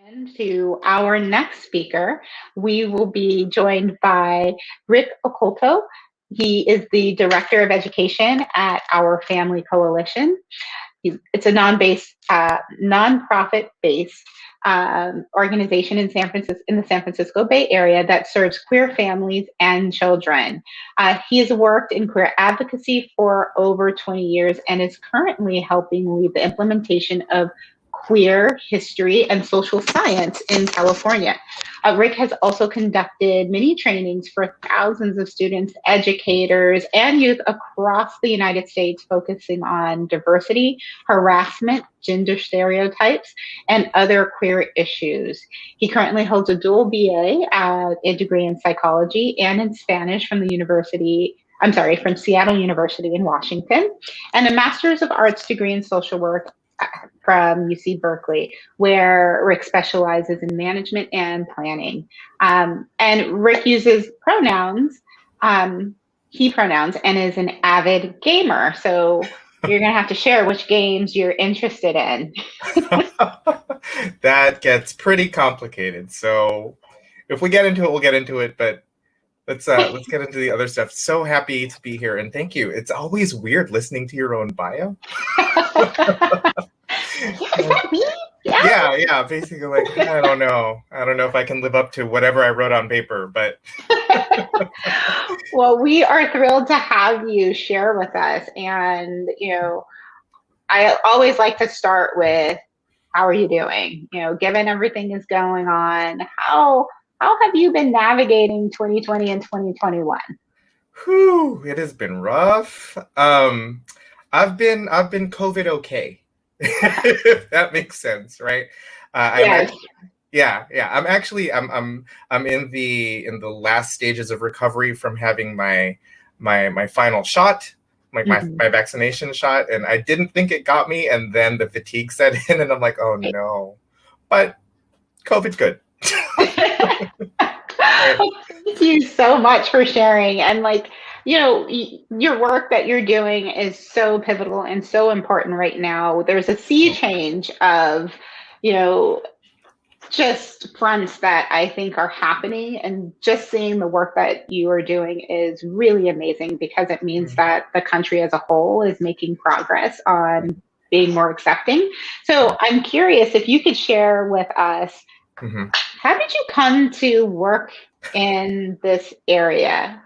And to our next speaker, we will be joined by Rick Oculto. He is the Director of Education at Our Family Coalition. It's a nonprofit-based organization in in the San Francisco Bay Area that serves queer families and children. He has worked in queer advocacy for over 20 years and is currently helping lead the implementation of queer history and social science in California. Rick has also conducted many trainings for thousands of students, educators, and youth across the United States, focusing on diversity, harassment, gender stereotypes, and other queer issues. He currently holds a dual BA, a degree in psychology and in Spanish from from Seattle University in Washington, and a Master's of Arts degree in social work from UC Berkeley, where Rick specializes in management and planning. And Rick uses he pronouns, and is an avid gamer. So you're going to have to share which games you're interested in. That gets pretty complicated. So if we get into it, we'll get into it. But let's get into the other stuff. So happy to be here, and thank you. It's always weird listening to your own bio. Yeah. Basically, like, I don't know if I can live up to whatever I wrote on paper, but. Well, we are thrilled to have you share with us, and I always like to start with, how are you doing? Given everything is going on, how have you been navigating 2020 and 2021? Whew, it has been rough. I've been COVID okay. If that makes sense, right? Yes. I'm in the last stages of recovery from having my final shot, my vaccination shot, and I didn't think it got me, and then the fatigue set in, and I'm like, oh no, but COVID's good. Thank you so much for sharing. And your work that you're doing is so pivotal and so important right now. There's a sea change of, just fronts that I think are happening, and just seeing the work that you are doing is really amazing, because it means that the country as a whole is making progress on being more accepting. So I'm curious if you could share with us, how did you come to work in this area?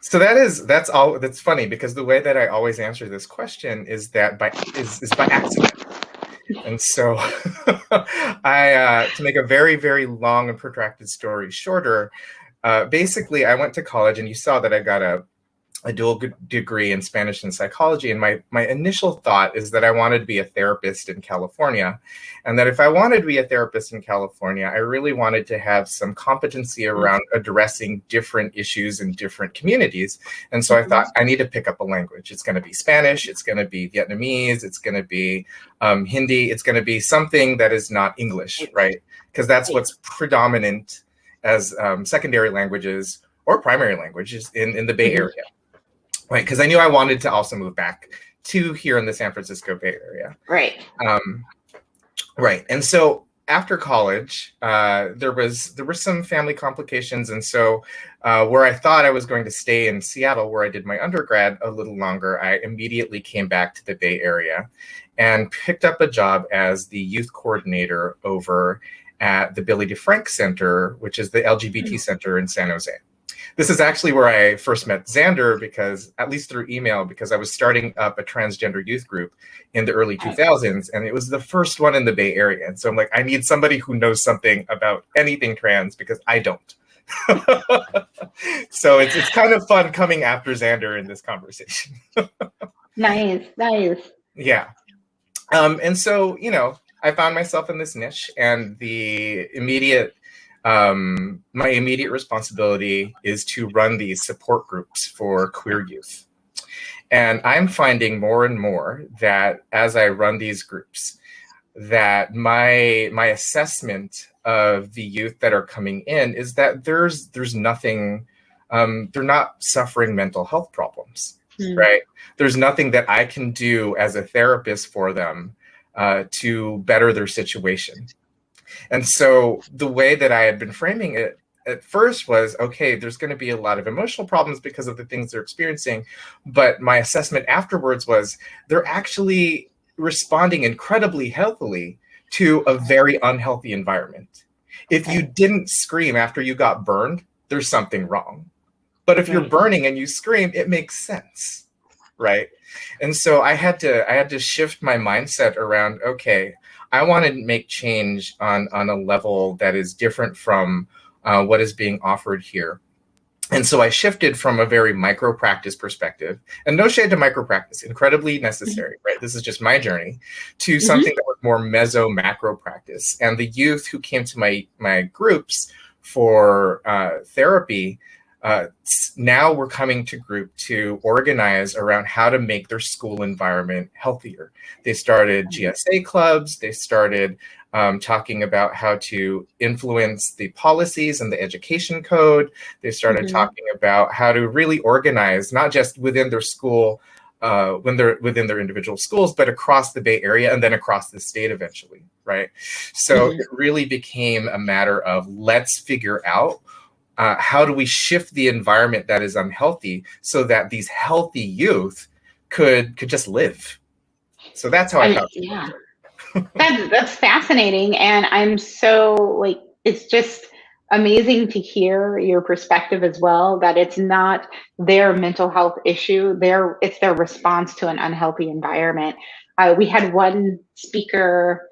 So that's funny, because the way that I always answer this question is that by accident. And so to make a very, very long and protracted story shorter, basically I went to college, and you saw that I got a dual degree in Spanish and psychology. And my initial thought is that I wanted to be a therapist in California. And that if I wanted to be a therapist in California, I really wanted to have some competency around addressing different issues in different communities. And so I thought, I need to pick up a language. It's going to be Spanish. It's going to be Vietnamese. It's going to be Hindi. It's going to be something that is not English, right? Because that's what's predominant as secondary languages or primary languages in the Bay Area. Right, because I knew I wanted to also move back to here in the San Francisco Bay Area. Right. Right. And so after college, there were some family complications. And so where I thought I was going to stay in Seattle, where I did my undergrad a little longer, I immediately came back to the Bay Area and picked up a job as the youth coordinator over at the Billy DeFrank Center, which is the LGBT center in San Jose. This is actually where I first met Zander, because, at least through email, because I was starting up a transgender youth group in the early 2000s, and it was the first one in the Bay Area. And so I'm like, I need somebody who knows something about anything trans, because I don't. So it's kind of fun coming after Zander in this conversation. Nice. Yeah. And so, I found myself in this niche, and my immediate responsibility is to run these support groups for queer youth. And I'm finding more and more that as I run these groups, that my assessment of the youth that are coming in is that there's nothing, they're not suffering mental health problems, right? There's nothing that I can do as a therapist for them to better their situation. And so the way that I had been framing it at first was, okay, there's going to be a lot of emotional problems because of the things they're experiencing. But my assessment afterwards was they're actually responding incredibly healthily to a very unhealthy environment. If you didn't scream after you got burned, there's something wrong. But if you're burning and you scream, it makes sense, right? And so I had to shift my mindset around, okay, I want to make change on a level that is different from what is being offered here. And so I shifted from a very micro practice perspective, and no shade to micro practice, incredibly necessary, right? This is just my journey, to something that was more meso macro practice. And the youth who came to my groups for therapy, now we're coming to group to organize around how to make their school environment healthier. They started GSA clubs. They started talking about how to influence the policies and the education code. They started talking about how to really organize, not just within their school, when they're within their individual schools, but across the Bay Area and then across the state eventually, right? So it really became a matter of, let's figure out how do we shift the environment that is unhealthy so that these healthy youth could just live. So that's how I found it. That's fascinating. And I'm so like, it's just amazing to hear your perspective as well, that it's not their mental health issue, it's their response to an unhealthy environment. We had one speaker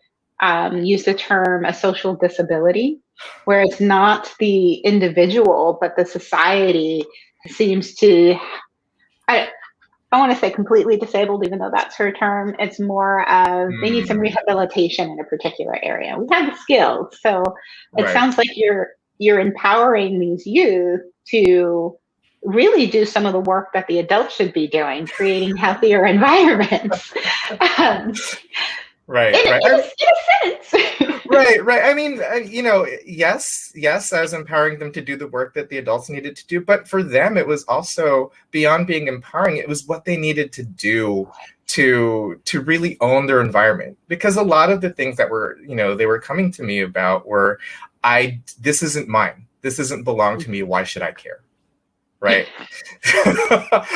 use the term a social disability, where it's not the individual, but the society seems to, I want to say completely disabled, even though that's her term. It's more of they need some rehabilitation in a particular area. We have the skills. So it sounds like you're empowering these youth to really do some of the work that the adults should be doing, creating healthier environments. Right. In a sense. Right. I mean, yes, I was empowering them to do the work that the adults needed to do. But for them, it was also beyond being empowering. It was what they needed to do to really own their environment. Because a lot of the things that were, they were coming to me about were, this isn't mine. This doesn't belong to me. Why should I care? Right.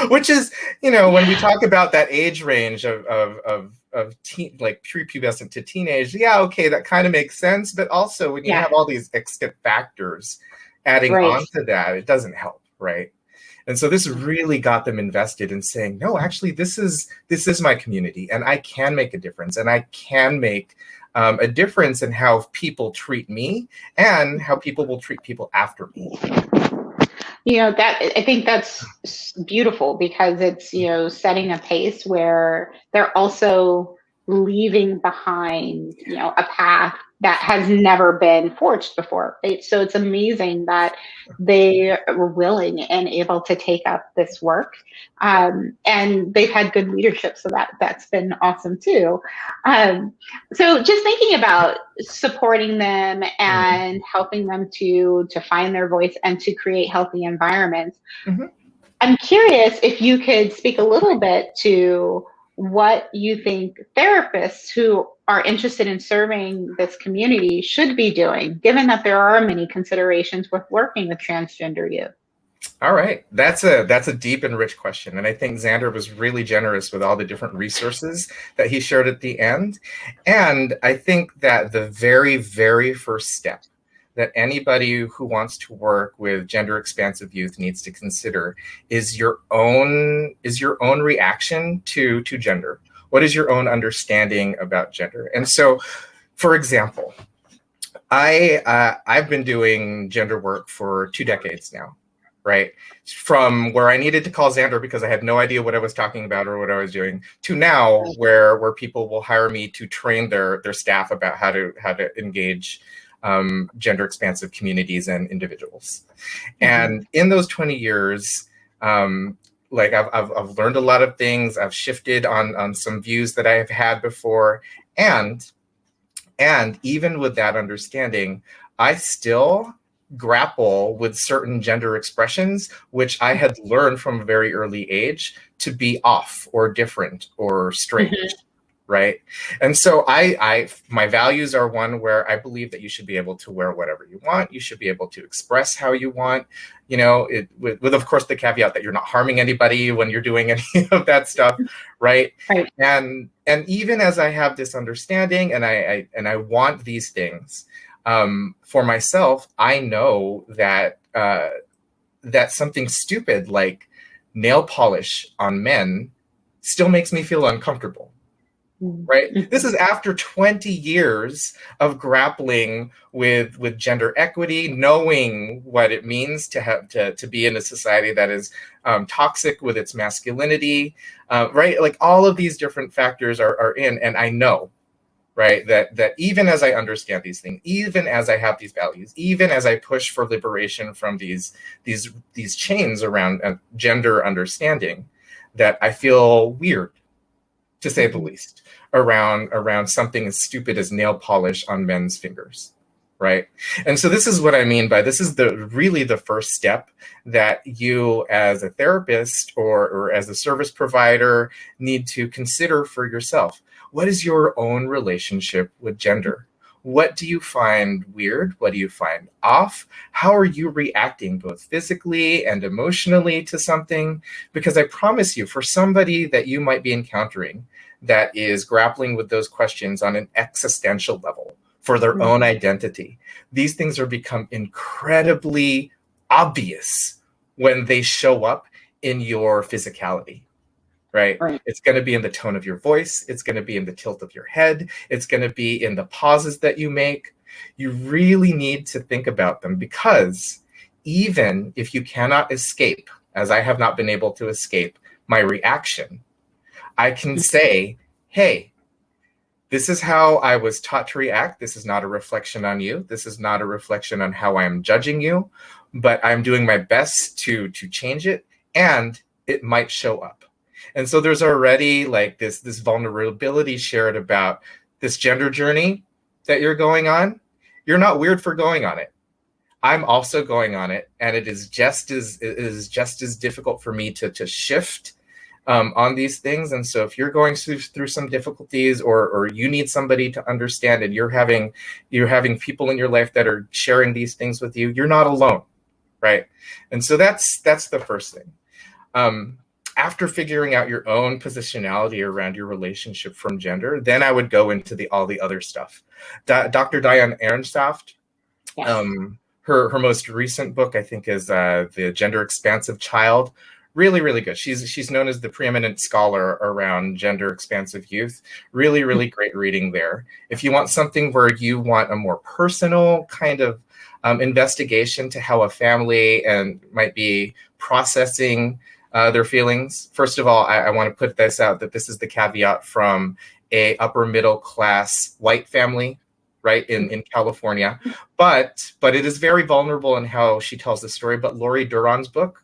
Which is, when we talk about that age range of teen, like prepubescent to teenage, okay, that kind of makes sense. But also when you have all these extant factors adding on to that, it doesn't help, right? And so this really got them invested in saying, no, actually, this is my community, and I can make a difference, and I can make a difference in how people treat me and how people will treat people after me. That I think that's beautiful, because it's, setting a pace where they're also leaving behind, a path that has never been forged before. Right? So it's amazing that they were willing and able to take up this work. And they've had good leadership. So that's been awesome too. So just thinking about supporting them and helping them to find their voice and to create healthy environments. I'm curious if you could speak a little bit to what you think therapists who are interested in serving this community should be doing, given that there are many considerations with working with transgender youth. All right. That's a deep and rich question. And I think Zander was really generous with all the different resources that he shared at the end. And I think that the very, very first step that anybody who wants to work with gender expansive youth needs to consider is your own reaction to gender. What is your own understanding about gender? And so, for example, I've been doing gender work for 2 decades now, right? From where I needed to call Zander because I had no idea what I was talking about or what I was doing, to now where people will hire me to train their staff about how to engage gender expansive communities and individuals. And in those 20 years, like I've learned a lot of things. I've shifted on some views that I have had before. And even with that understanding, I still grapple with certain gender expressions, which I had learned from a very early age to be off or different or strange. right? And so my values are one where I believe that you should be able to wear whatever you want. You should be able to express how you want, with of course the caveat that you're not harming anybody when you're doing any of that stuff, right? Right. And even as I have this understanding and I want these things for myself, I know that that something stupid like nail polish on men still makes me feel uncomfortable. Right. This is after 20 years of grappling with gender equity, knowing what it means to have to be in a society that is toxic with its masculinity, right? Like all of these different factors are in, and I know, right, that even as I understand these things, even as I have these values, even as I push for liberation from these chains around gender understanding, that I feel weird, to say the least, around something as stupid as nail polish on men's fingers, right? And so this is what I mean by this is really the first step that you as a therapist or as a service provider need to consider for yourself. What is your own relationship with gender? What do you find weird? What do you find off? How are you reacting both physically and emotionally to something? Because I promise you, for somebody that you might be encountering that is grappling with those questions on an existential level for their own identity, these things are become incredibly obvious when they show up in your physicality. Right? It's going to be in the tone of your voice. It's going to be in the tilt of your head. It's going to be in the pauses that you make. You really need to think about them, because even if you cannot escape, as I have not been able to escape my reaction, I can say, hey, this is how I was taught to react. This is not a reflection on you. This is not a reflection on how I am judging you, but I'm doing my best to change it, and it might show up. And so there's already like this vulnerability shared about this gender journey that you're going on. You're not weird for going on it. I'm also going on it, and it is just as difficult for me to shift on these things. And so if you're going through some difficulties, or you need somebody to understand, and you're having people in your life that are sharing these things with you, you're not alone, right? And so that's the first thing. After figuring out your own positionality around your relationship from gender, then I would go into all the other stuff. Dr. Diane Ehrensaft, yes. Her most recent book, I think, is The Gender Expansive Child. Really, really good. She's known as the preeminent scholar around gender expansive youth. Really, really great reading there. If you want something where you want a more personal kind of investigation to how a family might be processing their feelings. First of all, I want to put this out, that this is the caveat from a upper middle class white family, right, in California. But it is very vulnerable in how she tells the story. But Lori Duran's book,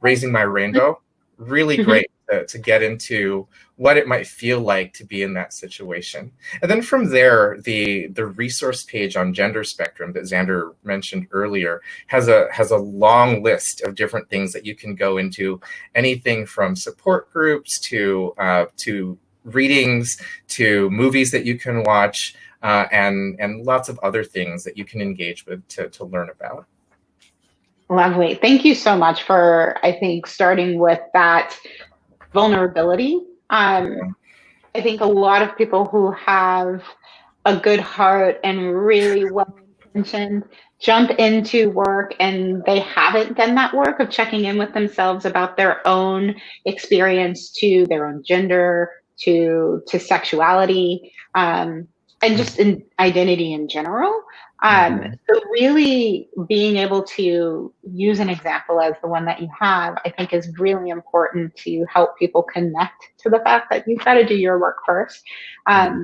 Raising My Rainbow, really great to get into what it might feel like to be in that situation. And then from there, the resource page on Gender Spectrum that Zander mentioned earlier has a long list of different things that you can go into, anything from support groups to readings to movies that you can watch, and lots of other things that you can engage with to learn about. Lovely. Thank you so much for, I think, starting with that vulnerability. I think a lot of people who have a good heart and really well-intentioned jump into work, and they haven't done that work of checking in with themselves about their own experience to their own gender, to sexuality, and just in identity in general. So really being able to use an example as the one that you have, I think, is really important to help people connect to the fact that you've got to do your work first. I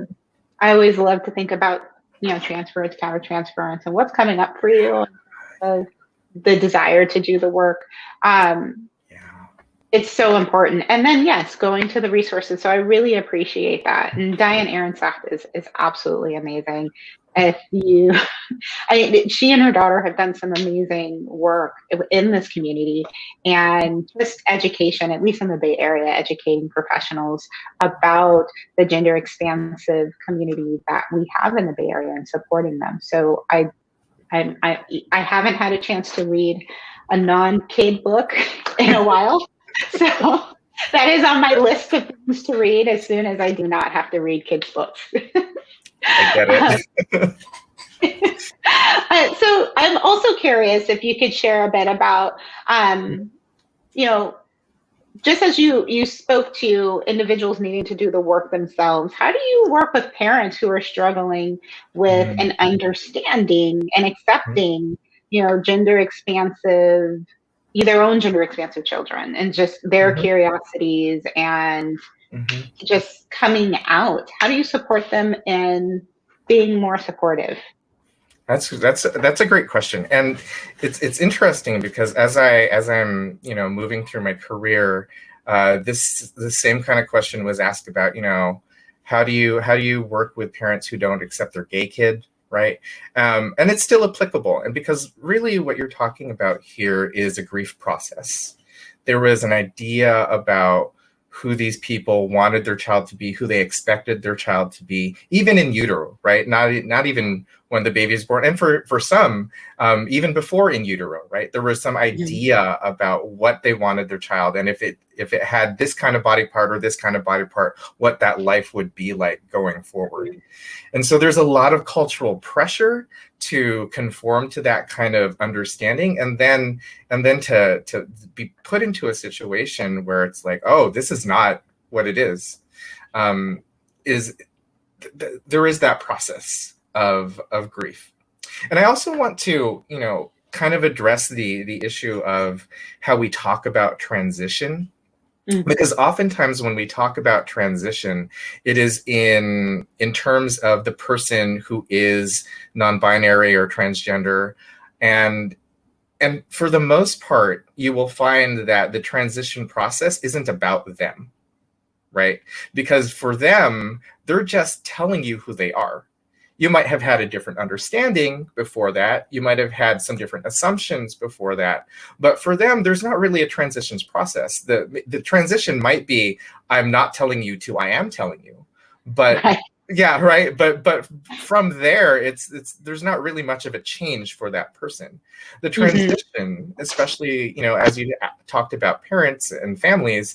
always love to think about, transference, countertransference, and what's coming up for you, and the desire to do the work. It's so important. And then, yes, going to the resources. So I really appreciate that. And Diane Ehrensaft is absolutely amazing. if you, she and her daughter have done some amazing work in this community, and just education, at least in the Bay Area, educating professionals about the gender expansive community that we have in the Bay Area and supporting them. So I haven't had a chance to read a non-kid book in a while. So that is on my list of things to read as soon as I do not have to read kids' books. I get it. So I'm also curious if you could share a bit about, just as you spoke to individuals needing to do the work themselves, how do you work with parents who are struggling with an understanding and accepting, gender expansive, their own gender expansive children, and just their curiosities and just coming out? How do you support them in being more supportive? That's a great question, and it's interesting because as I'm moving through my career, the same kind of question was asked about, how do you work with parents who don't accept their gay kid, right? And it's still applicable, and because really what you're talking about here is a grief process. There was an idea about who these people wanted their child to be, who they expected their child to be, even in utero, right? Not even when the baby is born. And for some, even before in utero, right? There was some idea about what they wanted their child. And if it had this kind of body part or this kind of body part, what that life would be like going forward. And so there's a lot of cultural pressure to conform to that kind of understanding, and then to be put into a situation where it's like, oh, this is not what it is. There is that process of grief. And I also want to, kind of address the issue of how we talk about transition. Because oftentimes when we talk about transition, it is in terms of the person who is non-binary or transgender. And for the most part, you will find that the transition process isn't about them, right? Because for them, they're just telling you who they are. You might have had a different understanding before that. You might have had some different assumptions before that. But for them, there's not really a transitions process. The transition might be, I'm not telling you to I am telling you. But right. Yeah, right. But from there, it's there's not really much of a change for that person. The transition, especially, as you talked about parents and families,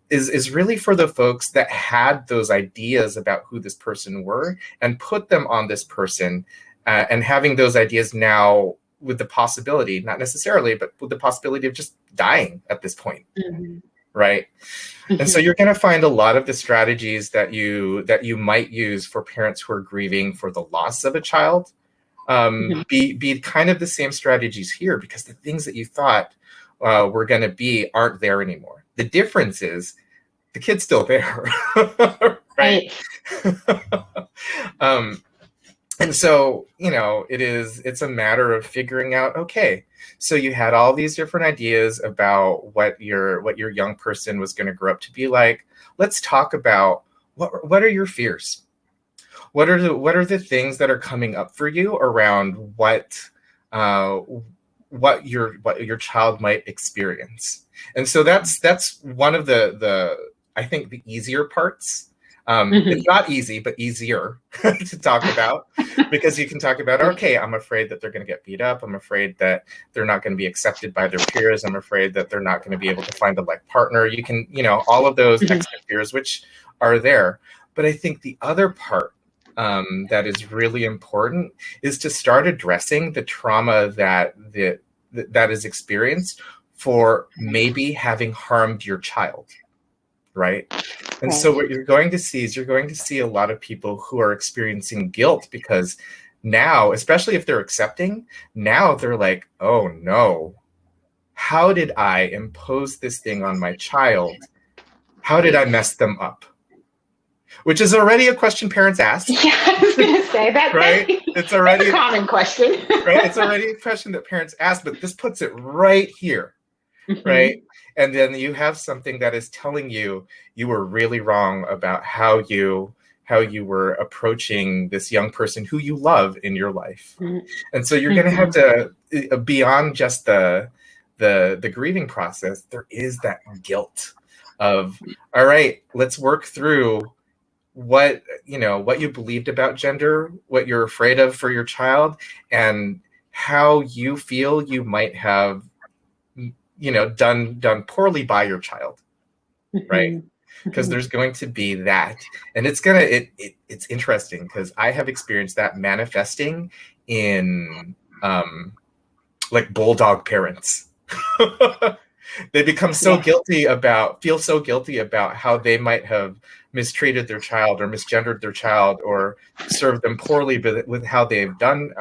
is really for the folks that had those ideas about who this person were and put them on this person, and having those ideas now with the possibility, not necessarily, but with the possibility of just dying at this point, right? And so you're going to find a lot of the strategies that you might use for parents who are grieving for the loss of a child, be kind of the same strategies here, because the things that you thought were going to be aren't there anymore. The difference is the kid's still there, right? And so, it's a matter of figuring out, okay, so you had all these different ideas about what your young person was going to grow up to be like. Let's talk about what are your fears? What are the things that are coming up for you around what your child might experience? And so that's one of the I think the easier parts. It's not easy, but easier to talk about, because you can talk about, okay, I'm afraid that they're going to get beat up. I'm afraid that they're not going to be accepted by their peers. I'm afraid that they're not going to be able to find a like partner. You can, all of those extra fears which are there. But I think the other part that is really important is to start addressing the trauma that is experienced for maybe having harmed your child. Right. And so what you're going to see is a lot of people who are experiencing guilt, because now, especially if they're accepting, now they're like, oh no, how did I impose this thing on my child? How did I mess them up? Which is already a question parents ask. Yeah, I was going to say that. Right? It's already a common question. Right? It's already a question that parents ask, but this puts it right here. Right? And then you have something that is telling you were really wrong about how you how you were approaching this young person who you love in your life. And so you're going to have to, beyond just the grieving process, there is that guilt of, all right, let's work through what you believed about gender, what you're afraid of for your child, and how you feel you might have done poorly by your child, right? Because there's going to be that, and it's interesting because I have experienced that manifesting in like bulldog parents. They become so feel so guilty about how they might have mistreated their child or misgendered their child or served them poorly with how they've done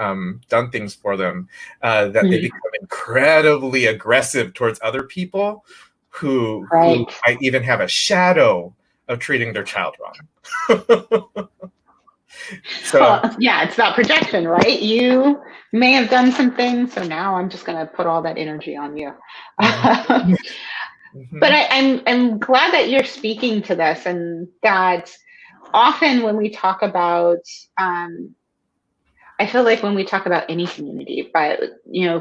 things for them, that they become incredibly aggressive towards other people who might even have a shadow of treating their child wrong. So, well, yeah, it's about projection, right? You may have done some things, so now I'm just going to put all that energy on you. But I'm glad that you're speaking to this, and that often when we talk about, I feel like when we talk about any community, but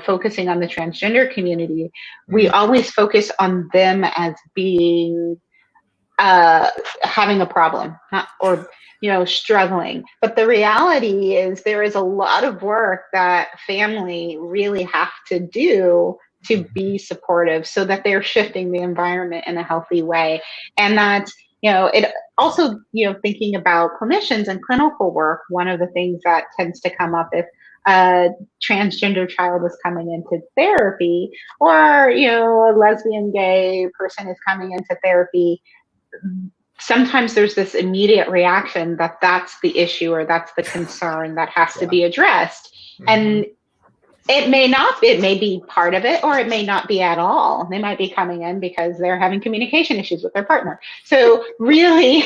focusing on the transgender community, we always focus on them as being having a problem, or struggling. But the reality is there is a lot of work that family really have to do to be supportive, so that they're shifting the environment in a healthy way. And that, it also, thinking about clinicians and clinical work, one of the things that tends to come up if a transgender child is coming into therapy, or, a lesbian gay person is coming into therapy, sometimes there's this immediate reaction that that's the issue or that's the concern that has to be addressed. And it may be part of it, or it may not be at all. They might be coming in because they're having communication issues with their partner. So really,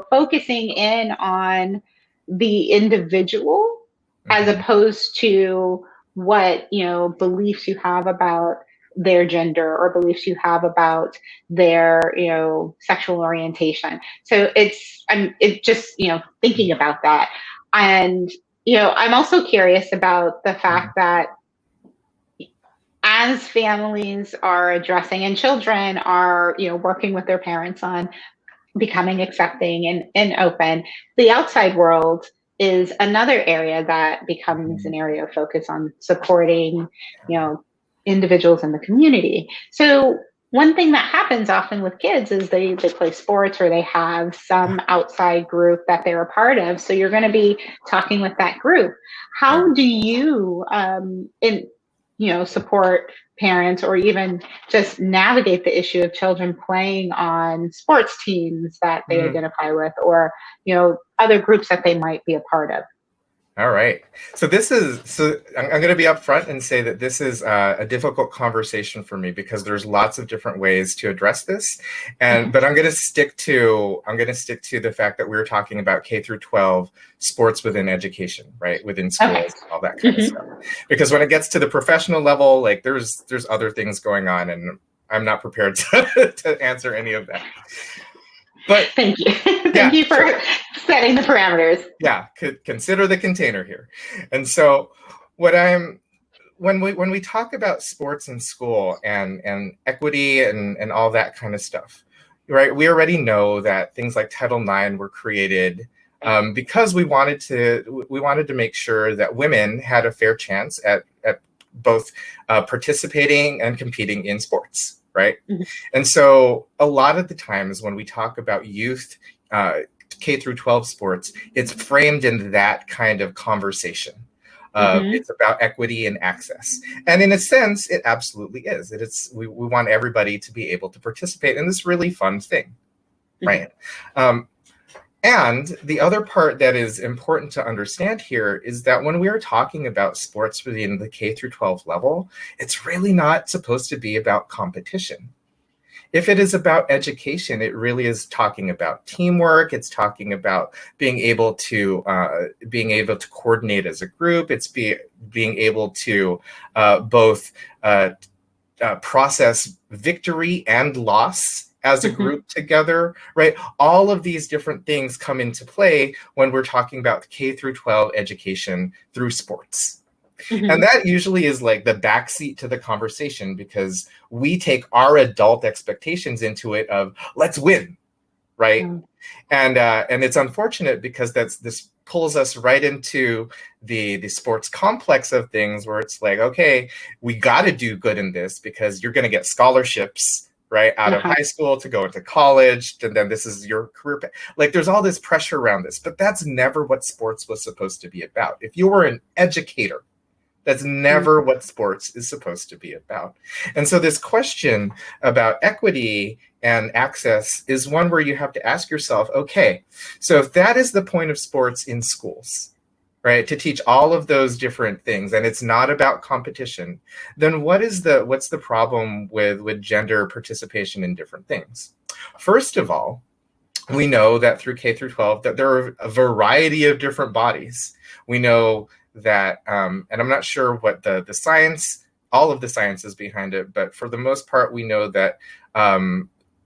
focusing in on the individual as opposed to what, beliefs you have about their gender or beliefs you have about their, sexual orientation. So it's just, thinking about that. And, I'm also curious about the fact that as families are addressing, and children are, working with their parents on becoming accepting and open, the outside world is another area that becomes an area of focus on supporting, individuals in the community. So one thing that happens often with kids is they play sports, or they have some outside group that they're a part of. So you're going to be talking with that group. How do you, support parents, or even just navigate the issue of children playing on sports teams that they identify with, or, other groups that they might be a part of? All right. So I'm going to be upfront and say that this is a difficult conversation for me, because there's lots of different ways to address this. But I'm going to stick to the fact that we're talking about K through 12 sports within education, right? Within schools, all that kind of stuff. Because when it gets to the professional level, like there's other things going on, and I'm not prepared to answer any of that. But thank you. Thank you for setting the parameters. Yeah, consider the container here. And so when we talk about sports in school and equity and all that kind of stuff, right? We already know that things like Title IX were created because we wanted to make sure that women had a fair chance at both participating and competing in sports. Right. And so a lot of the times when we talk about youth K through 12 sports, it's framed in that kind of conversation. It's about equity and access. And in a sense, it absolutely is. We want everybody to be able to participate in this really fun thing. Right. And the other part that is important to understand here is that when we are talking about sports within the K through 12 level, it's really not supposed to be about competition. If it is about education, it really is talking about teamwork. It's talking about being able to coordinate as a group. It's being able to both process victory and loss as a group together, right? All of these different things come into play when we're talking about K through 12 education through sports. And that usually is like the backseat to the conversation, because we take our adult expectations into it of let's win, right? And it's unfortunate because this pulls us right into the sports complex of things, where it's like, okay, we got to do good in this because you're going to get scholarships, right, out of high school to go into college, and then this is your career. Like, there's all this pressure around this, but that's never what sports was supposed to be about. If you were an educator, that's never what sports is supposed to be about. And so this question about equity and access is one where you have to ask yourself, okay, so if that is the point of sports in schools, right, to teach all of those different things, and it's not about competition, then what's the problem with gender participation in different things? First of all, we know that through K through 12 that there are a variety of different bodies. We know that, and I'm not sure what the science, all of the science is behind it, but for the most part, we know that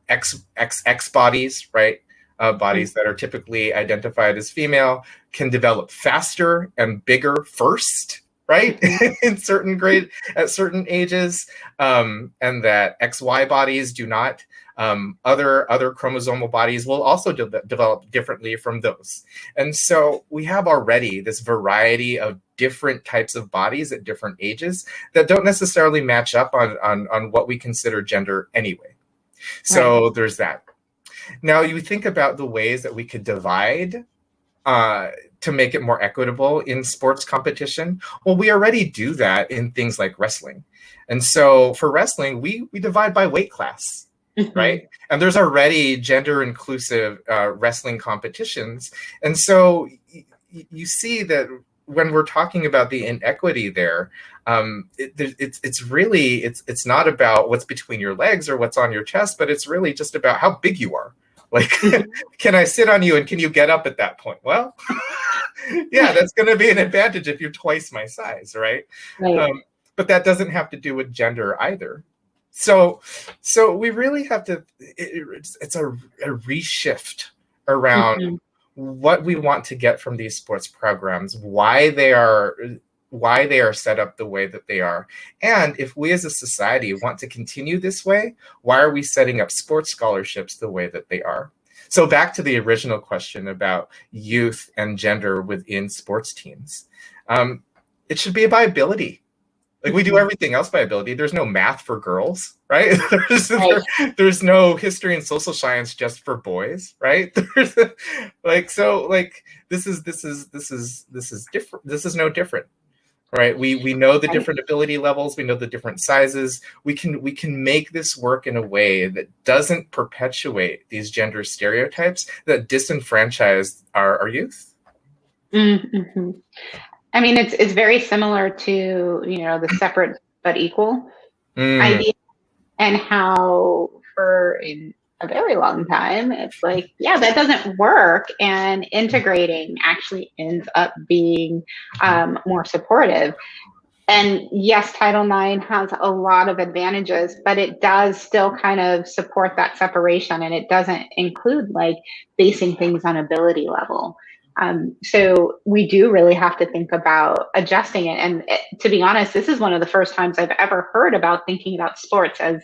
X bodies, right, bodies that are typically identified as female, can develop faster and bigger first, right, at certain ages, and that XY bodies do not. Other chromosomal bodies will also develop differently from those. And so we have already this variety of different types of bodies at different ages that don't necessarily match up on what we consider gender anyway. So there's that. Now you think about the ways that we could divide to make it more equitable in sports competition. Well, we already do that in things like wrestling. And so for wrestling, we divide by weight class. Right. And there's already gender inclusive wrestling competitions. And so you see that when we're talking about the inequity there, it's not about what's between your legs or what's on your chest, but it's really just about how big you are. Like, can I sit on you and can you get up at that point? Well, yeah, that's going to be an advantage if you're twice my size. Right. But that doesn't have to do with gender either. So we really have to, it's a reshift around what we want to get from these sports programs, why they are set up the way that they are. And if we as a society want to continue this way, why are we setting up sports scholarships the way that they are? So back to the original question about youth and gender within sports teams. It should be by ability. Like, we do everything else by ability. There's no math for girls, right? There's no history and social science just for boys, right? This is different. This is no different, right? We know the different ability levels. We know the different sizes. We can make this work in a way that doesn't perpetuate these gender stereotypes that disenfranchise our youth. Mm-hmm. I mean, it's very similar to, the separate but equal idea, and how for a very long time, it's like, yeah, that doesn't work. And integrating actually ends up being more supportive. And yes, Title IX has a lot of advantages, but it does still kind of support that separation. And it doesn't include like basing things on ability level. So we do really have to think about adjusting it. And to be honest, this is one of the first times I've ever heard about thinking about sports as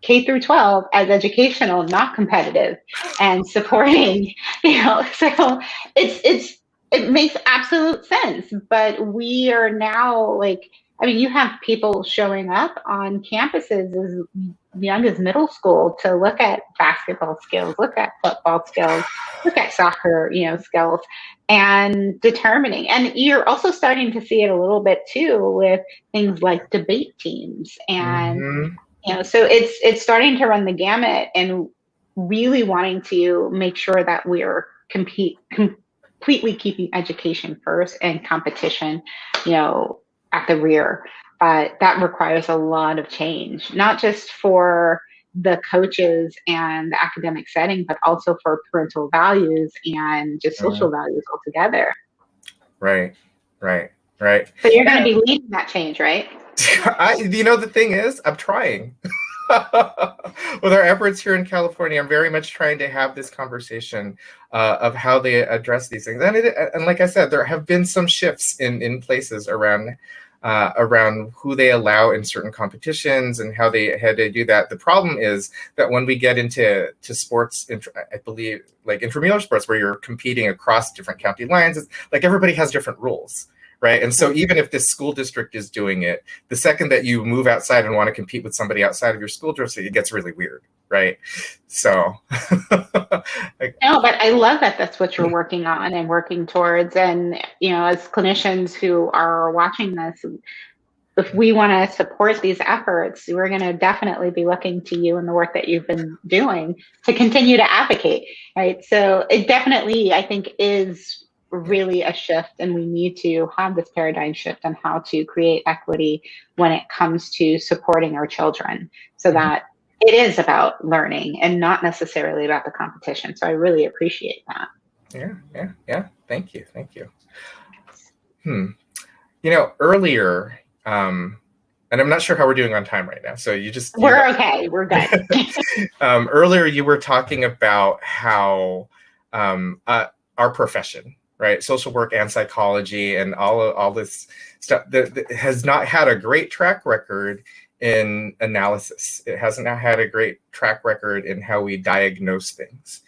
K through 12 as educational, not competitive, and supporting, so it makes absolute sense. But we are now like, I mean, you have people showing up on campuses as young as middle school to look at basketball skills, look at football skills, look at soccer, skills, and determining. And you're also starting to see it a little bit too with things like debate teams. And, so it's starting to run the gamut, and really wanting to make sure that we're completely keeping education first and competition, at the rear. But that requires a lot of change, not just for the coaches and the academic setting, but also for parental values and just social values altogether. Right. So you're going to be leading that change, right? The thing is, I'm trying. With our efforts here in California, I'm very much trying to have this conversation of how they address these things. And like I said, there have been some shifts in places around who they allow in certain competitions and how they had to do that. The problem is that when we get into sports, I believe like intramural sports where you're competing across different county lines, it's like everybody has different rules. Right. And so even if this school district is doing it, the second that you move outside and want to compete with somebody outside of your school district, it gets really weird. Right. So. No, but I love that that's what you're working on and working towards. And, you know, as clinicians who are watching this, if we want to support these efforts, we're going to definitely be looking to you and the work that you've been doing to continue to advocate. Right. So it definitely, I think, is really a shift, and we need to have this paradigm shift on how to create equity when it comes to supporting our children, so that it is about learning and not necessarily about the competition. So I really appreciate that. Yeah. Thank you. You know, earlier, and I'm not sure how we're doing on time right now. So we're okay. We're good. Earlier, you were talking about how our profession, right, social work and psychology and all this stuff that has not had a great track record in analysis. It hasn't had a great track record in how we diagnose things.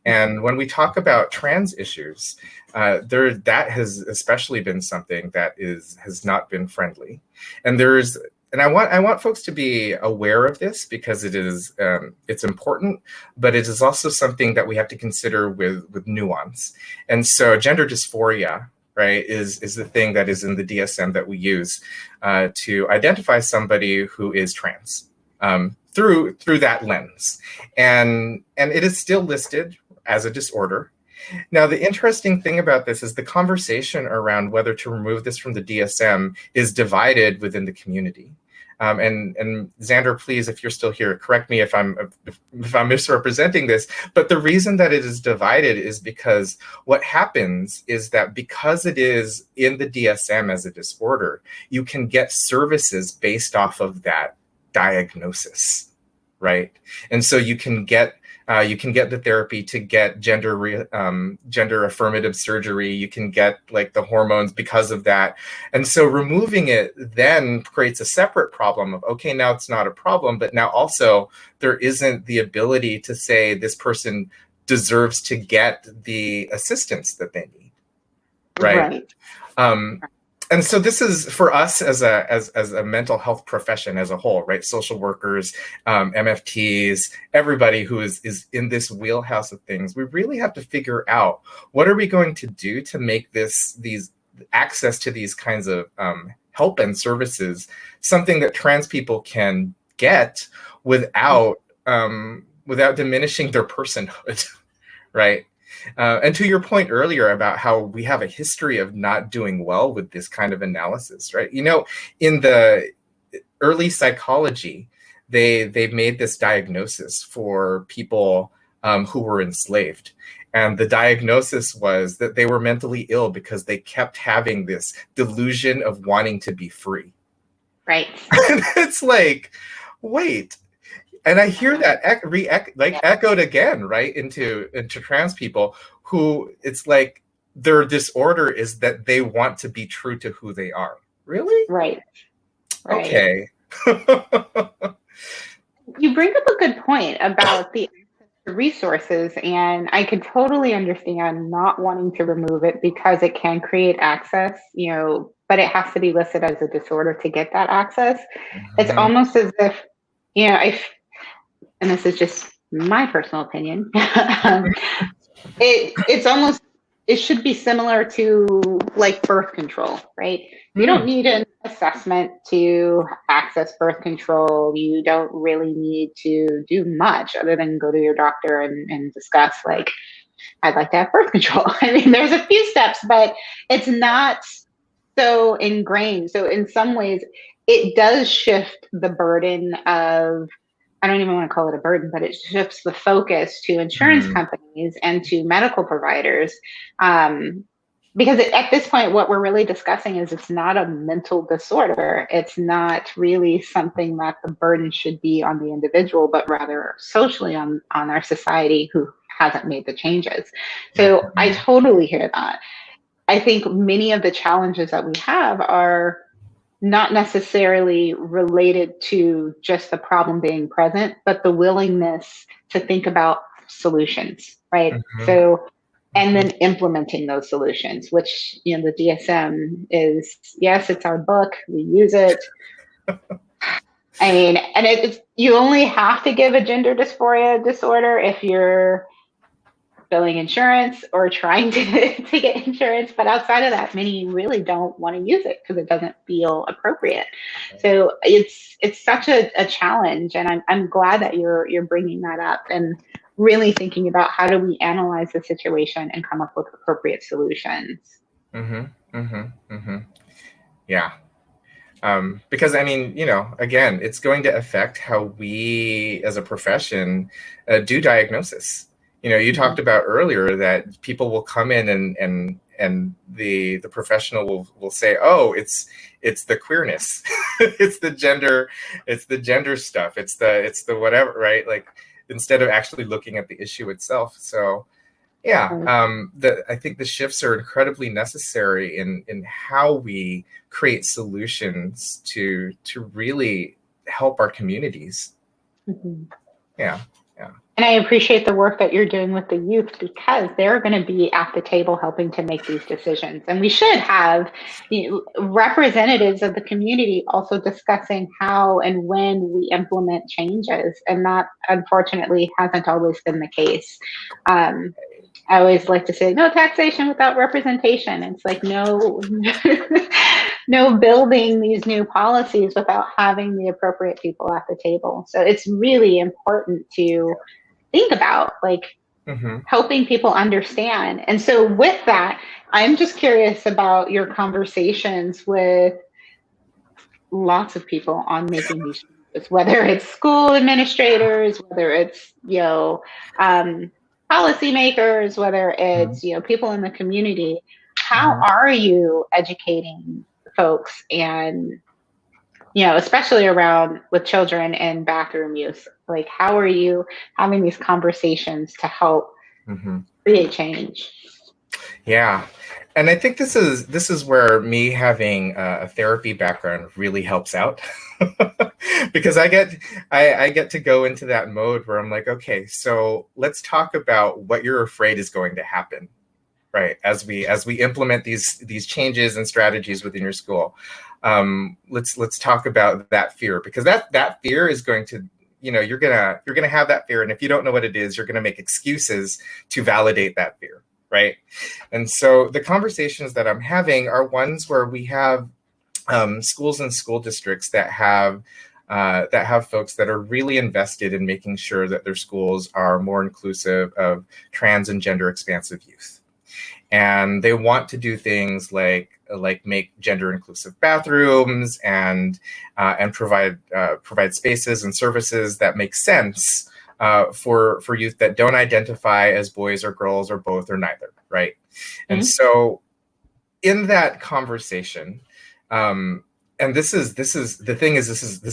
And when we talk about trans issues, that has especially been something that has not been friendly. And I want folks to be aware of this, because it's important, but it is also something that we have to consider with nuance. And so gender dysphoria, right, is the thing that is in the DSM that we use to identify somebody who is trans through that lens. And it is still listed as a disorder. Now, the interesting thing about this is the conversation around whether to remove this from the DSM is divided within the community. And Zander, please, if you're still here, correct me if I'm misrepresenting this. But the reason that it is divided is because what happens is that because it is in the DSM as a disorder, you can get services based off of that diagnosis, right? And so you can get the therapy to get gender affirmative surgery. You can get like the hormones because of that. And so removing it then creates a separate problem of, okay, now it's not a problem, but now also there isn't the ability to say this person deserves to get the assistance that they need. Right. And so this is for us as a mental health profession as a whole, right? Social workers, MFTs, everybody who is in this wheelhouse of things. We really have to figure out what are we going to do to make these access to these kinds of help and services something that trans people can get without diminishing their personhood, right? And to your point earlier about how we have a history of not doing well with this kind of analysis, right? You know, in the early psychology, they made this diagnosis for people who were enslaved. And the diagnosis was that they were mentally ill because they kept having this delusion of wanting to be free. Right. And it's like, wait. And I hear that echoed again, right, into trans people who it's like their disorder is that they want to be true to who they are. Really? Right. Okay. You bring up a good point about the resources, and I could totally understand not wanting to remove it because it can create access, you know, but it has to be listed as a disorder to get that access. Mm-hmm. It's almost as if, you know, and this is just my personal opinion, it should be similar to like birth control, right? You don't need an assessment to access birth control. You don't really need to do much other than go to your doctor and discuss, like, I'd like to have birth control. I mean, there's a few steps, but it's not so ingrained. So in some ways, it does shift the burden of, I don't even want to call it a burden, but it shifts the focus to insurance companies and to medical providers because at this point, what we're really discussing is it's not a mental disorder. It's not really something that the burden should be on the individual, but rather socially on our society who hasn't made the changes. So I totally hear that. I think many of the challenges that we have are not necessarily related to just the problem being present, but the willingness to think about solutions, right? Mm-hmm. So, and then implementing those solutions, which, you know, the DSM is, yes, it's our book, we use it. I mean, and it's, you only have to give a gender dysphoria disorder if you're billing insurance or trying to get insurance, but outside of that, many really don't want to use it because it doesn't feel appropriate. So it's such a challenge, and I'm glad that you're bringing that up and really thinking about how do we analyze the situation and come up with appropriate solutions. Yeah. Because I mean, you know, again, it's going to affect how we as a profession do diagnosis. You know, you talked about earlier that people will come in and the professional will say, oh, it's the queerness, it's the gender stuff, it's the whatever, right? Like, instead of actually looking at the issue itself. So yeah, I think the shifts are incredibly necessary in how we create solutions to really help our communities. Yeah. And I appreciate the work that you're doing with the youth, because they're going to be at the table helping to make these decisions. And we should have representatives of the community also discussing how and when we implement changes. And that, unfortunately, hasn't always been the case. I always like to say, no taxation without representation. It's like, no, no building these new policies without having the appropriate people at the table. So it's really important to think about, like, helping people understand. And so with that, I'm just curious about your conversations with lots of people on making these changes, whether it's school administrators, whether it's, you know, policymakers, whether it's, you know, people in the community. How are you educating folks, and, you know, especially around with children and bathroom use? Like, how are you having these conversations to help create change? Yeah. And I think this is where me having a therapy background really helps out, because I get to go into that mode where I'm like, okay, so let's talk about what you're afraid is going to happen, right? As we implement these changes and strategies within your school, let's talk about that fear, because that fear is going to, you know, you're gonna have that fear, and if you don't know what it is, you're gonna make excuses to validate that fear. Right. And so the conversations that I'm having are ones where we have schools and school districts that have folks that are really invested in making sure that their schools are more inclusive of trans and gender expansive youth. And they want to do things like make gender inclusive bathrooms and provide spaces and services that make sense for youth that don't identify as boys or girls or both or neither, right? And so in that conversation, and this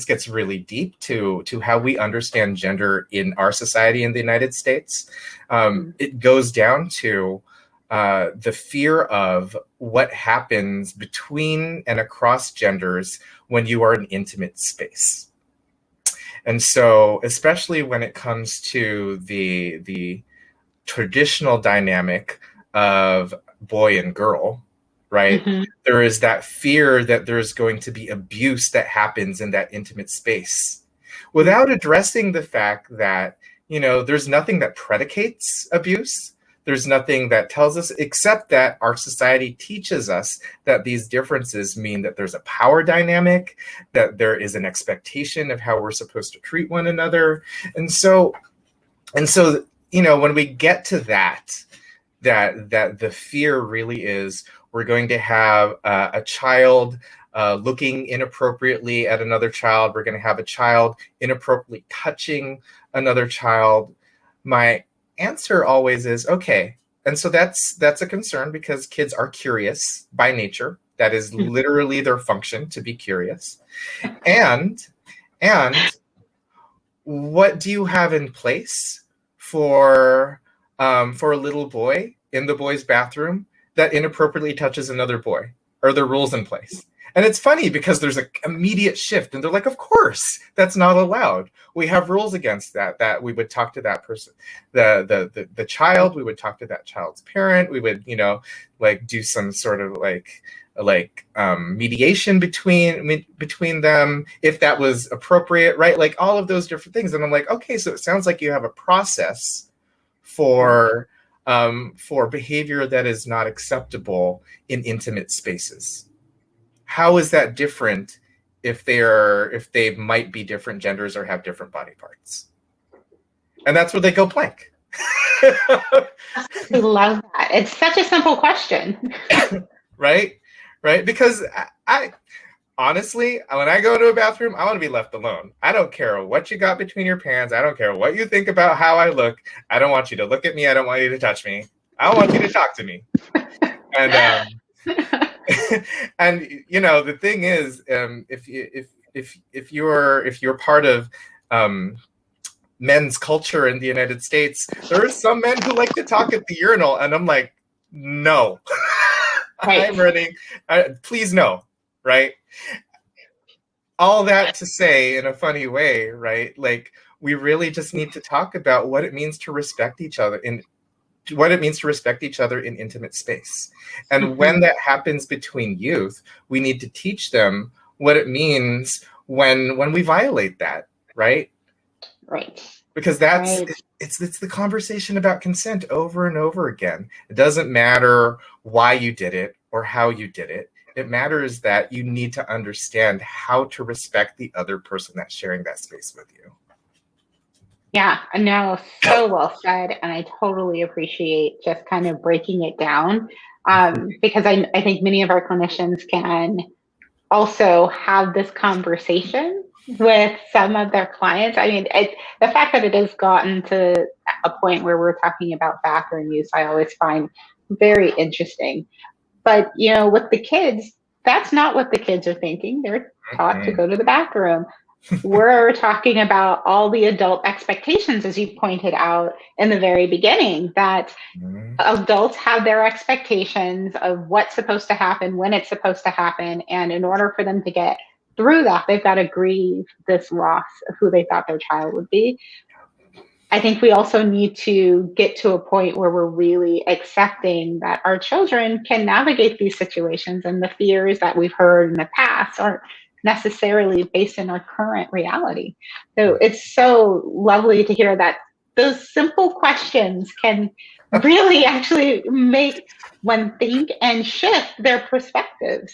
gets really deep to how we understand gender in our society in the United States. It goes down to the fear of what happens between and across genders when you are in intimate space. And so, especially when it comes to the traditional dynamic of boy and girl, right? There is that fear that there's going to be abuse that happens in that intimate space, without addressing the fact that, you know, there's nothing that predicates abuse. There's nothing that tells us, except that our society teaches us that these differences mean that there's a power dynamic, that there is an expectation of how we're supposed to treat one another. And so, you know, when we get to that the fear really is, we're going to have a child looking inappropriately at another child. We're going to have a child inappropriately touching another child. My answer always is, okay, and so that's a concern because kids are curious by nature. That is literally their function, to be curious. And what do you have in place for a little boy in the boys' bathroom that inappropriately touches another boy? Are there rules in place? And it's funny because there's an immediate shift, and they're like, of course, that's not allowed. We have rules against that, that we would talk to that person, the child, we would talk to that child's parent, we would, like do some sort of like mediation between them if that was appropriate, right? Like all of those different things. And I'm like, okay, so it sounds like you have a process for behavior that is not acceptable in intimate spaces. How is that different if they might be different genders or have different body parts? And that's where they go blank. I love that. It's such a simple question. Right? Because I honestly, when I go to a bathroom, I want to be left alone. I don't care what you got between your pants. I don't care what you think about how I look. I don't want you to look at me. I don't want you to touch me. I want you to talk to me. And and the thing is, if you're part of men's culture in the United States, there are some men who like to talk at the urinal, and I'm like, no. Right. I'm running. Please no, right? All that to say in a funny way, right? Like we really just need to talk about what it means to respect each other in intimate space. And when that happens between youth, we need to teach them what it means when we violate that, right? Right. Because it's the conversation about consent over and over again. It doesn't matter why you did it or how you did it. It matters that you need to understand how to respect the other person that's sharing that space with you. Yeah, no, so well said. And I totally appreciate just kind of breaking it down because I think many of our clinicians can also have this conversation with some of their clients. I mean, the fact that it has gotten to a point where we're talking about bathroom use, I always find very interesting. But, with the kids, that's not what the kids are thinking. They're taught to go to the bathroom. We're talking about all the adult expectations, as you pointed out in the very beginning, that adults have their expectations of what's supposed to happen, when it's supposed to happen. And in order for them to get through that, they've got to grieve this loss of who they thought their child would be. I think we also need to get to a point where we're really accepting that our children can navigate these situations, and the fears that we've heard in the past aren't necessarily based in our current reality. So it's so lovely to hear that those simple questions can really actually make one think and shift their perspectives.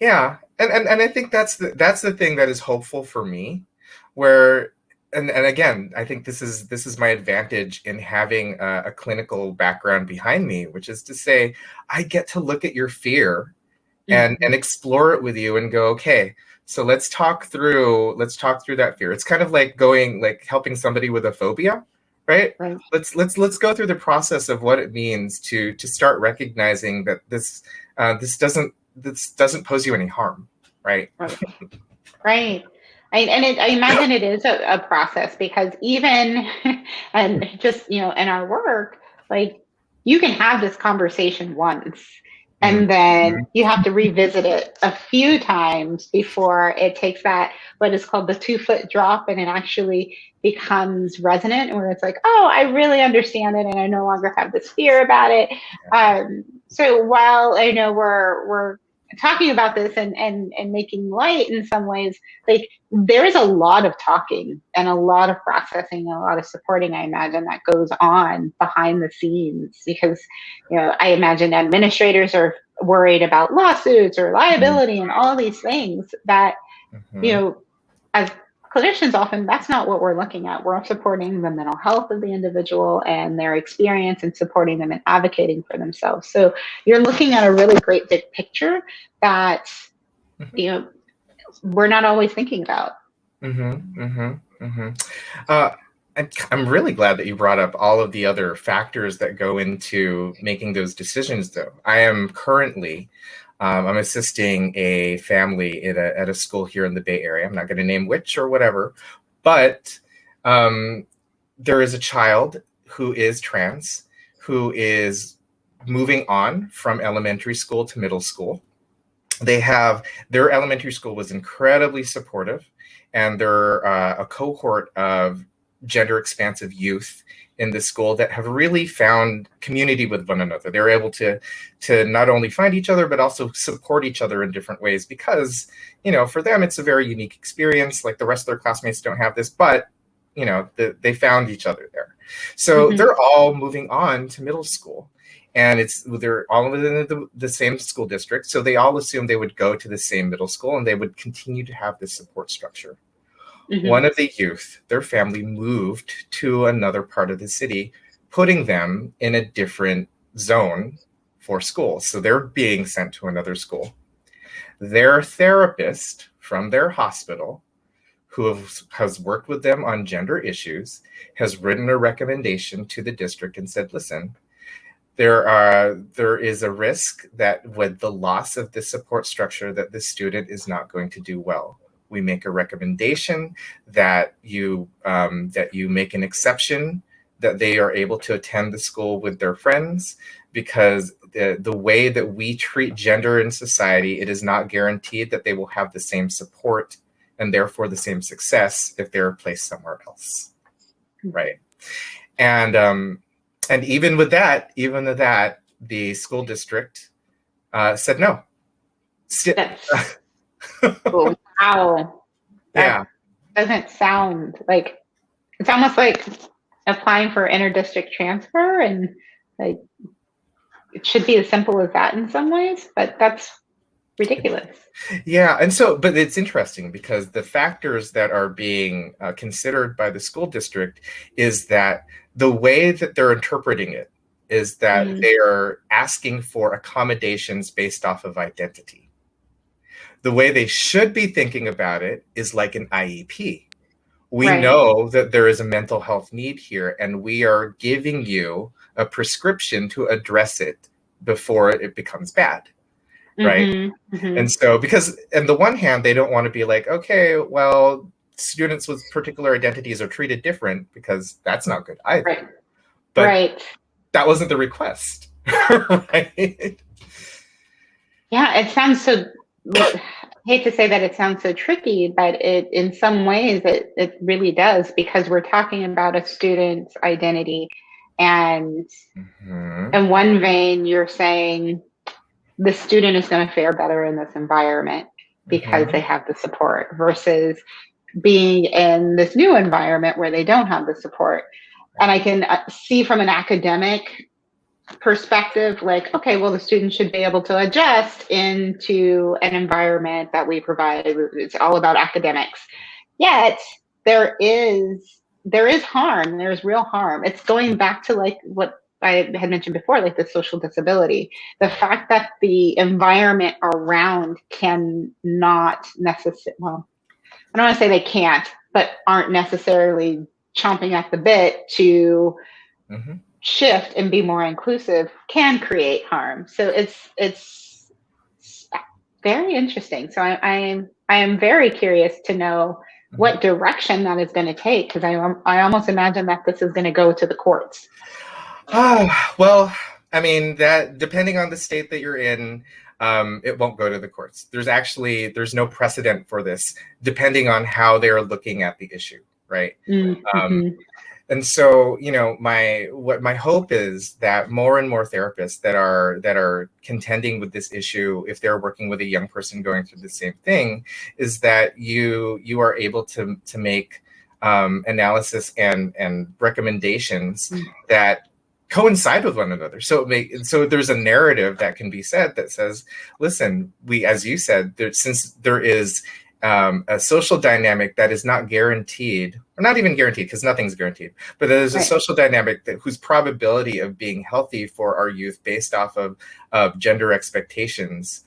Yeah, and I think that's the thing that is hopeful for me, where. And again, I think this is my advantage in having a clinical background behind me, which is to say, I get to look at your fear and explore it with you and go, okay, so let's talk through that fear. It's kind of like helping somebody with a phobia, right? Let's go through the process of what it means to start recognizing that this doesn't pose you any harm, right? Right. I imagine it is a process, because even, and just, in our work, like you can have this conversation once and then you have to revisit it a few times before it takes that, what is called the 2-foot drop, and it actually becomes resonant, where it's like, oh, I really understand it and I no longer have this fear about it. So while I know we're talking about this and making light in some ways, like there is a lot of talking and a lot of processing and a lot of supporting, I imagine, that goes on behind the scenes, because I imagine administrators are worried about lawsuits or liability and all these things that as clinicians, often that's not what we're looking at. We're supporting the mental health of the individual and their experience, and supporting them and advocating for themselves. So you're looking at a really great big picture that we're not always thinking about. I'm really glad that you brought up all of the other factors that go into making those decisions, though. I am currently, I'm assisting a family at a school here in the Bay Area. I'm not going to name which or whatever, but there is a child who is trans, who is moving on from elementary school to middle school. Their elementary school was incredibly supportive, and they're a cohort of gender expansive youth in the school that have really found community with one another. They're able to not only find each other, but also support each other in different ways because, for them, it's a very unique experience. Like the rest of their classmates don't have this, but, they found each other there. So they're all moving on to middle school. And they're all within the same school district. So they all assumed they would go to the same middle school and they would continue to have this support structure. One of the youth, their family moved to another part of the city, putting them in a different zone for school. So they're being sent to another school. Their therapist from their hospital, who has worked with them on gender issues, has written a recommendation to the district and said, listen, there is a risk that with the loss of this support structure that the student is not going to do well. We make a recommendation that you make an exception that they are able to attend the school with their friends, because the way that we treat gender in society, it is not guaranteed that they will have the same support and therefore the same success if they're placed somewhere else, right? And even with that, the school district said no. Oh, wow. Yeah. Doesn't sound like, it's almost like applying for inter-district transfer, and like it should be as simple as that in some ways, but that's ridiculous. Yeah, and so, but it's interesting because the factors that are being considered by the school district is that the way that they're interpreting it is that they are asking for accommodations based off of identity. The way they should be thinking about it is like an IEP. We know that there is a mental health need here, and we are giving you a prescription to address it before it becomes bad. Right. And so, because on the one hand, they don't want to be like, okay, well, students with particular identities are treated different, because that's not good either. But that wasn't the request. Right. Yeah, it sounds so, I hate to say that it sounds so tricky, but in some ways it really does, because we're talking about a student's identity. And in one vein, you're saying the student is going to fare better in this environment because they have the support, versus being in this new environment where they don't have the support. And I can see from an academic perspective, like, okay, well, the student should be able to adjust into an environment that we provide. It's all about academics. Yet there is harm. There's real harm. It's going back to like what I had mentioned before, like the social disability. The fact that the environment around cannot necessarily, well, I don't want to say they can't, but aren't necessarily chomping at the bit to shift and be more inclusive, can create harm. So it's very interesting. So I am very curious to know what direction that is going to take, because I almost imagine that this is going to go to the courts. Well, I mean, that depending on the state that you're in, it won't go to the courts. There's no precedent for this, depending on how they're looking at the issue, right? And so, my hope is that more and more therapists that are contending with this issue, if they're working with a young person going through the same thing, is that you are able to make analysis and recommendations that coincide with one another. So there's a narrative that can be said that says, listen, as you said, since there is a social dynamic that is not guaranteed, or not even guaranteed, because nothing's guaranteed, but there's a social dynamic whose probability of being healthy for our youth based off of gender expectations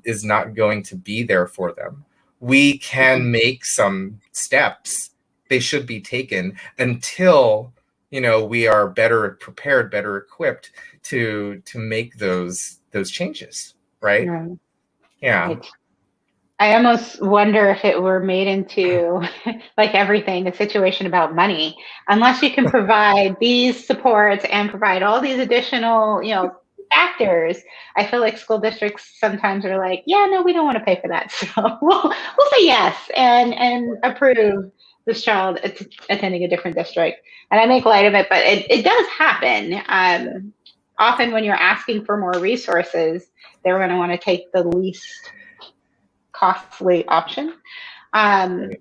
is not going to be there for them. We can make some steps they should be taken until, you know, we are better prepared, better equipped to make those changes, right? Yeah. I almost wonder if it were made into, like everything, a situation about money. Unless you can provide these supports and provide all these additional, you know, factors, I feel like school districts sometimes are like, yeah, no, we don't want to pay for that. So we'll say yes and approve this child attending a different district. And I make light of it, but it does happen. Often when you're asking for more resources, they're going to want to take the least costly option. Right.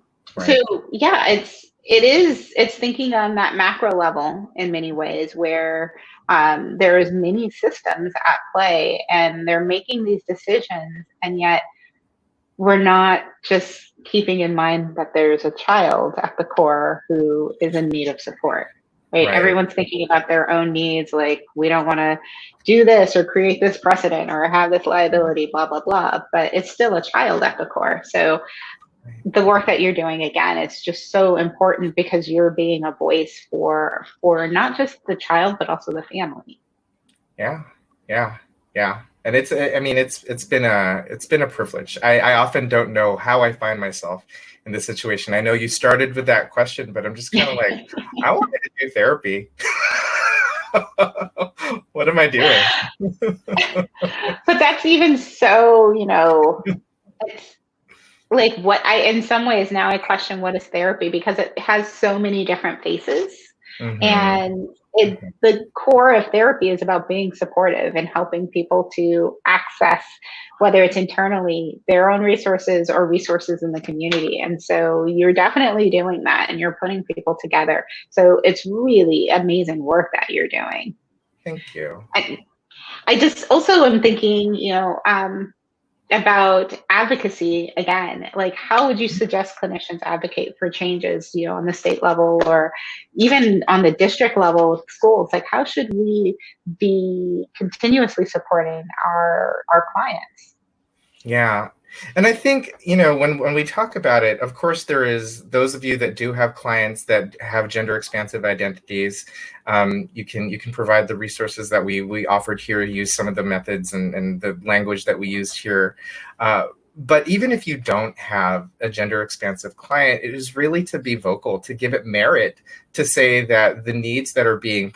So yeah, it's thinking on that macro level in many ways where there's many systems at play and they're making these decisions, and yet we're not just keeping in mind that there's a child at the core who is in need of support. Right? Everyone's thinking about their own needs, like we don't want to do this or create this precedent or have this liability, blah, blah, blah. But it's still a child at the core. So the work that you're doing, again, it's just so important because you're being a voice for not just the child, but also the family. Yeah. And it's been a privilege. I often don't know how I find myself in this situation. I know you started with that question, but I'm just kind of like, I wanted to do therapy. What am I doing? But that's even so, you know, it's like in some ways now I question what is therapy, because it has so many different faces. And the core of therapy is about being supportive and helping people to access, whether it's internally, their own resources or resources in the community. And so you're definitely doing that and you're putting people together. So it's really amazing work that you're doing. Thank you. I just also am thinking, you know, about advocacy again. Like, how would you suggest clinicians advocate for changes, you know, on the state level or even on the district level with schools? Like, how should we be continuously supporting our clients? Yeah. And I think, you know, when we talk about it, of course, there is those of you that do have clients that have gender expansive identities. You can provide the resources that we offered here, use some of the methods and the language that we used here. But even if you don't have a gender expansive client, it is really to be vocal, to give it merit, to say that the needs that are being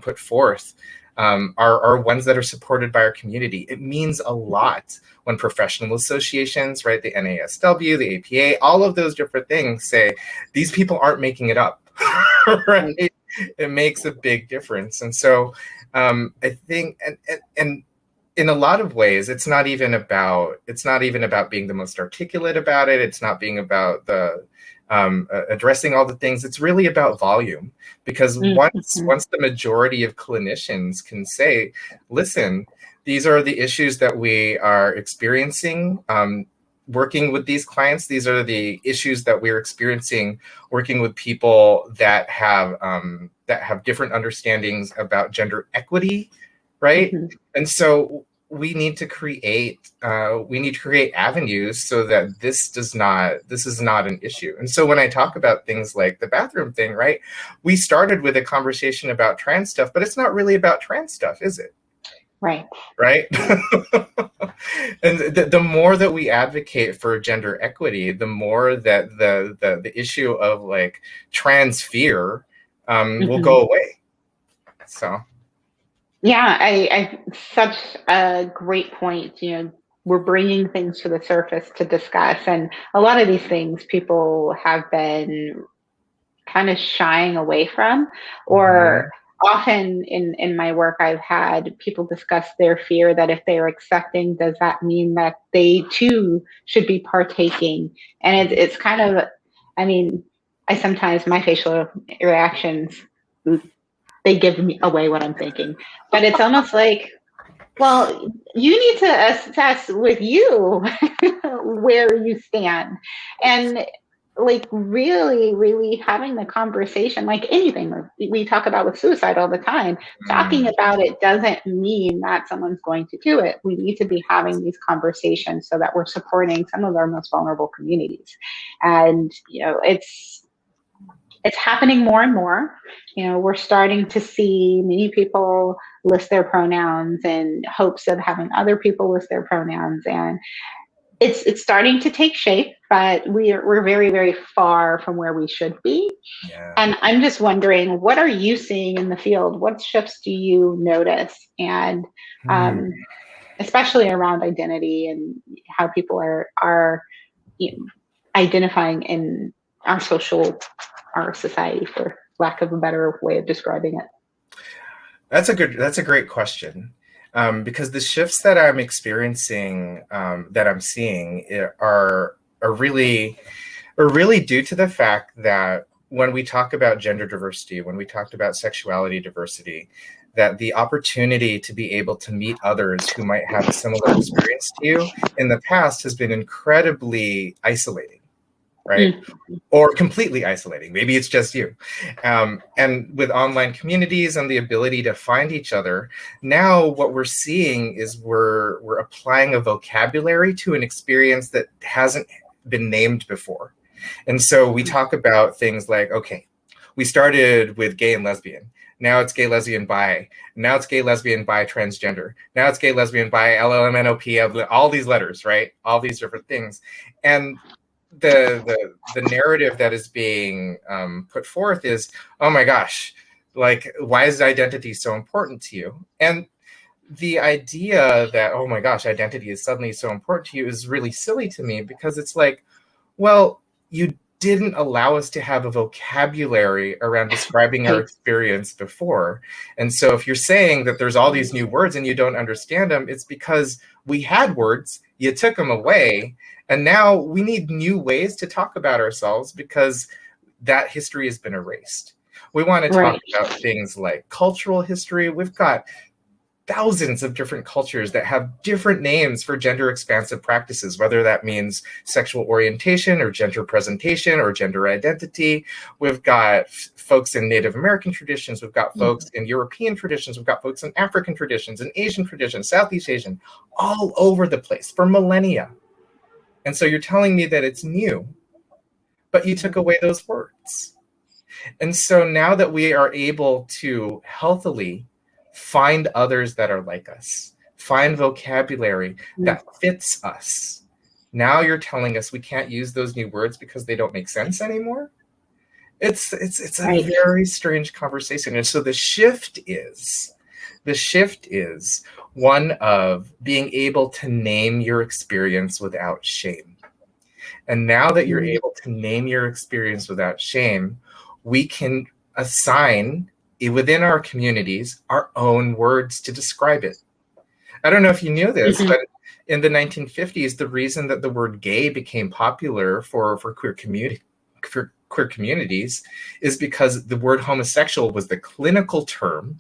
put forth are ones that are supported by our community. It means a lot when professional associations, right, the NASW, the APA, all of those different things say, these people aren't making it up, right? It makes a big difference. And so I think, and in a lot of ways, it's not even about being the most articulate about it. It's not being about the addressing all the things. It's really about volume, because once the majority of clinicians can say, listen, these are the issues that we are experiencing working with these clients. These are the issues that we're experiencing working with people that have different understandings about gender equity, right? And so we need to create avenues so that this is not an issue. And so when I talk about things like the bathroom thing, right, we started with a conversation about trans stuff, but it's not really about trans stuff, is it? Right. And the more that we advocate for gender equity, the more that the issue of like trans fear will go away. So yeah, I such a great point. You know, we're bringing things to the surface to discuss, and a lot of these things people have been kind of shying away from, or often in my work, I've had people discuss their fear that if they are accepting, does that mean that they too should be partaking? And it's kind of, I mean, I sometimes, my facial reactions, they give me away what I'm thinking, but it's almost like, well, you need to assess with you where you stand. And like really having the conversation, like anything we talk about with suicide all the time, talking about it doesn't mean that someone's going to do it. We need to be having these conversations so that we're supporting some of our most vulnerable communities. And, you know, it's it's happening more and more. We're starting to see many people list their pronouns in hopes of having other people list their pronouns, and it's starting to take shape, but we're very, very far from where we should be. Yeah. And I'm just wondering, what are you seeing in the field? What shifts do you notice? And especially around identity and how people are identifying in our society, for lack of a better way of describing it. That's a great question. Because the shifts that I'm experiencing, that I'm seeing, are really due to the fact that when we talk about gender diversity, when we talked about sexuality diversity, that the opportunity to be able to meet others who might have a similar experience to you in the past has been incredibly isolating, right? Or completely isolating. Maybe it's just you. And with online communities and the ability to find each other, now what we're seeing is we're applying a vocabulary to an experience that hasn't been named before. And so we talk about things like, okay, we started with gay and lesbian. Now it's gay, lesbian, bi. Now it's gay, lesbian, bi, transgender. Now it's gay, lesbian, bi, LLMNOP, all these letters, right? All these different things. And the narrative that is being put forth is, oh my gosh, like, why is identity so important to you? And the idea that, oh my gosh, identity is suddenly so important to you is really silly to me, because it's like, well, you didn't allow us to have a vocabulary around describing our experience before. And so if you're saying that there's all these new words and you don't understand them, it's because we had words, you took them away, and now we need new ways to talk about ourselves because that history has been erased. We want to talk about things like cultural history. We've got thousands of different cultures that have different names for gender expansive practices, whether that means sexual orientation or gender presentation or gender identity. We've got folks in Native American traditions. We've got folks in European traditions. We've got folks in African traditions and Asian traditions, Southeast Asian, all over the place for millennia. And so you're telling me that it's new, but you took away those words. And so now that we are able to healthily find others that are like us, find vocabulary that fits us, now you're telling us we can't use those new words because they don't make sense anymore. It's a very strange conversation. And so the shift is one of being able to name your experience without shame. And now that you're able to name your experience without shame, we can assign within our communities our own words to describe it. I don't know if you knew this, but in the 1950s, the reason that the word gay became popular for queer communities is because the word homosexual was the clinical term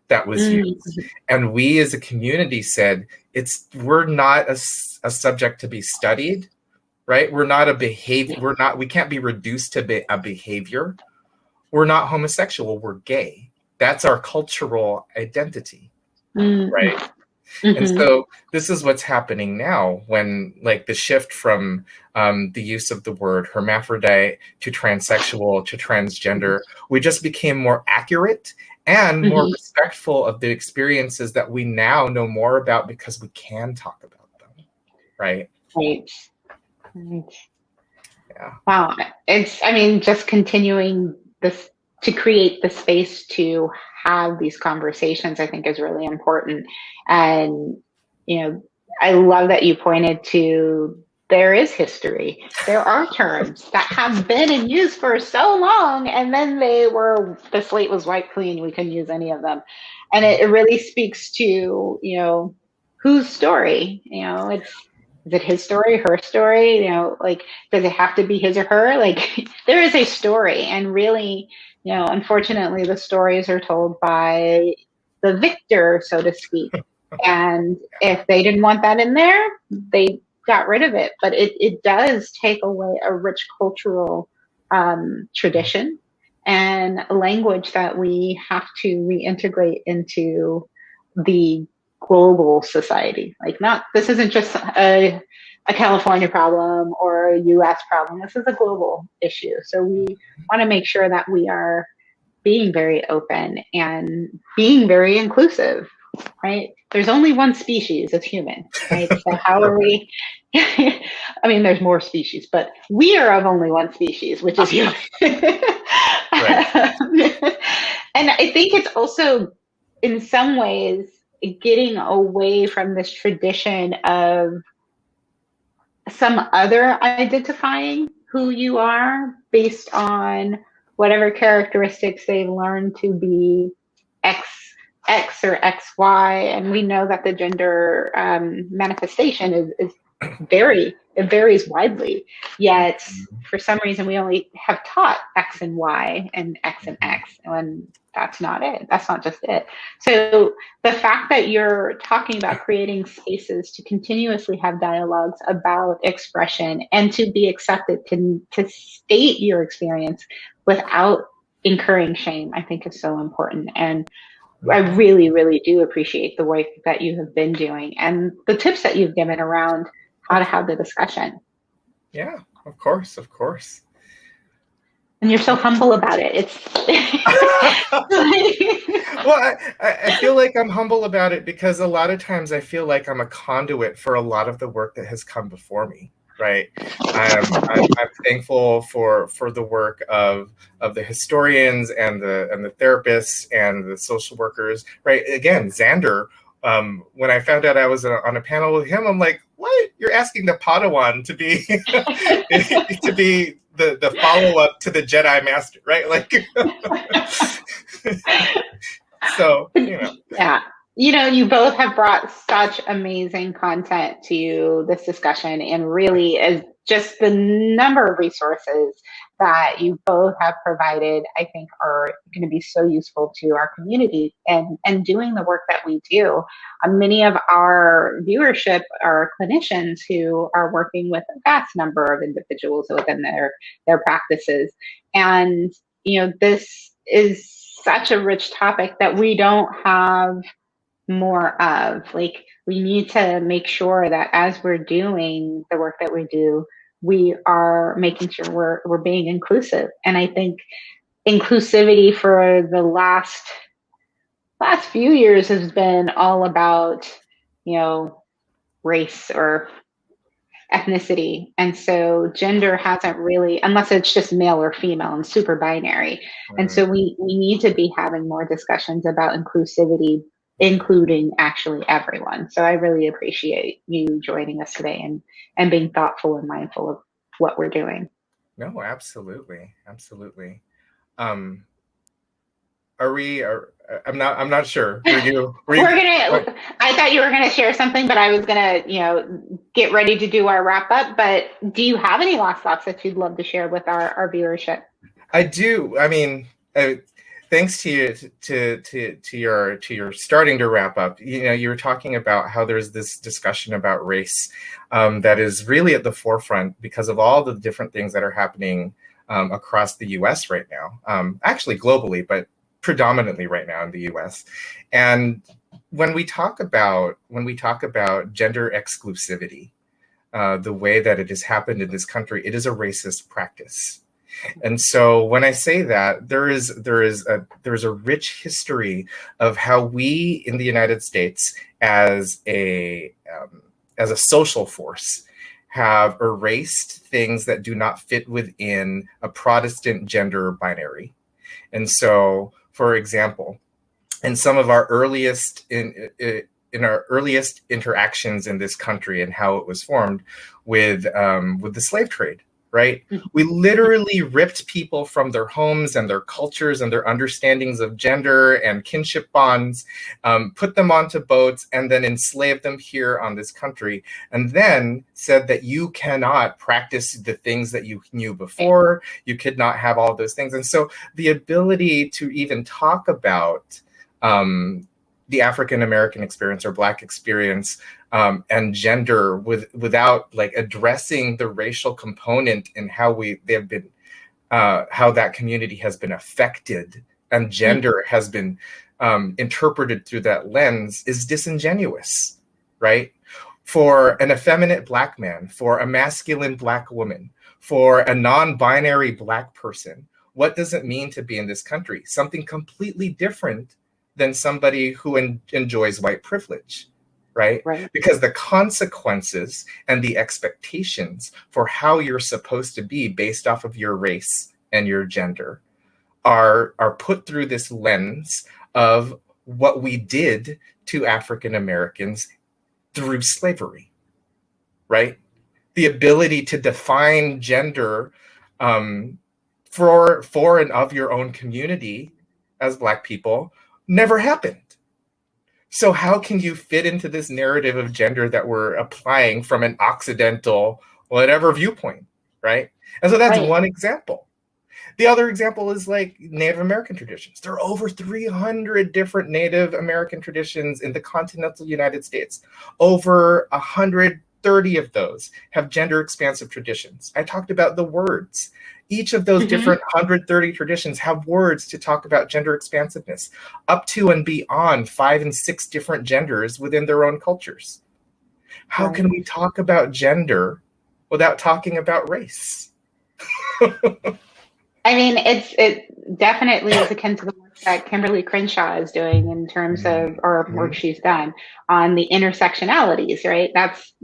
that was used. And we as a community said, we're not a subject to be studied, right? We're not a behavior. We can't be reduced to a behavior. We're not homosexual, we're gay. That's our cultural identity, right? And so this is what's happening now when, like, the shift from the use of the word hermaphrodite to transsexual to transgender, we just became more accurate and more respectful of the experiences that we now know more about because we can talk about them, right? Right. Yeah. Wow. Just continuing this to create the space to have these conversations, I think, is really important. And, I love that you pointed to there is history. There are terms that have been in use for so long, and then the slate was wiped clean. We couldn't use any of them. And it really speaks to, whose story, is it his story, her story? Does it have to be his or her? Like, there is a story, and really, unfortunately, the stories are told by the victor, so to speak. And if they didn't want that in there, they got rid of it. But it does take away a rich cultural tradition and a language that we have to reintegrate into the global society. This isn't just a a California problem or a US problem. This is a global issue. So we want to make sure that we are being very open and being very inclusive, right? There's only one species, it's human, right? So how are we? I mean, there's more species, but we are of only one species, which is human. Right. And I think it's also, in some ways, getting away from this tradition of some other identifying who you are based on whatever characteristics they've learned to be X or XY. And we know that the gender manifestation is it varies widely. Yet for some reason we only have taught X and Y and X and X, and that's not it. That's not just it. So the fact that you're talking about creating spaces to continuously have dialogues about expression and to be accepted, to state your experience without incurring shame, I think is so important. And I really, really do appreciate the work that you have been doing and the tips that you've given around how to have the discussion. Yeah, of course, of course. And you're so humble about it. It's well, I feel like I'm humble about it because a lot of times I feel like I'm a conduit for a lot of the work that has come before me. Right. I'm thankful for the work of the historians and the therapists and the social workers. Right. Again, Zander. When I found out I was on a panel with him, I'm like, what? You're asking the Padawan to be to be the follow up to the Jedi Master, right? Like, so yeah. You both have brought such amazing content to this discussion, and really is just the number of resources that you both have provided, I think are going to be so useful to our community and doing the work that we do. Many of our viewership are clinicians who are working with a vast number of individuals within their practices. And, this is such a rich topic that we don't have more of. Like, we need to make sure that as we're doing the work that we do, we are making sure we're being inclusive. And I think inclusivity for the last few years has been all about, race or ethnicity. And so gender hasn't really, unless it's just male or female and super binary. And so we need to be having more discussions about inclusivity, including actually everyone. So I really appreciate you joining us today and being thoughtful and mindful of what we're doing. No, absolutely. Absolutely. I'm not sure. I thought you were gonna share something, but I was gonna, get ready to do our wrap up. But do you have any last thoughts that you'd love to share with our viewership? I do. I mean, thanks to your starting to wrap up. You were talking about how there's this discussion about race that is really at the forefront because of all the different things that are happening across the U.S. right now. Actually, globally, but predominantly right now in the U.S. And when we talk about gender exclusivity, the way that it has happened in this country, it is a racist practice. And so when I say that, there is a rich history of how we in the United States as a social force have erased things that do not fit within a Protestant gender binary. And so, for example, in some of our earliest interactions in this country and how it was formed with the slave trade, right? We literally ripped people from their homes and their cultures and their understandings of gender and kinship bonds, put them onto boats, and then enslaved them here on this country, and then said that you cannot practice the things that you knew before. You could not have all those things. And so the ability to even talk about the African American experience or Black experience and gender without like addressing the racial component and how how that community has been affected and gender has been interpreted through that lens is disingenuous, right? for an effeminate Black man, for a masculine Black woman, for a non-binary Black person, what does it mean to be in this country? Something completely different than somebody who enjoys white privilege, right? Right. Because the consequences and the expectations for how you're supposed to be based off of your race and your gender are put through this lens of what we did to African Americans through slavery, right? The ability to define gender for and of your own community as Black people never happened. So how can you fit into this narrative of gender that we're applying from an Occidental, whatever viewpoint, right? And so that's one example. The other example is like Native American traditions. There are over 300 different Native American traditions in the continental United States. Over 130 of those have gender expansive traditions. I talked about the words. Each of those different 130 traditions have words to talk about gender expansiveness, up to and beyond 5 and 6 different genders within their own cultures. How can we talk about gender without talking about race? I mean, it definitely is akin to the work that Kimberly Crenshaw is doing in terms of, or work she's done on the intersectionalities, right? That's,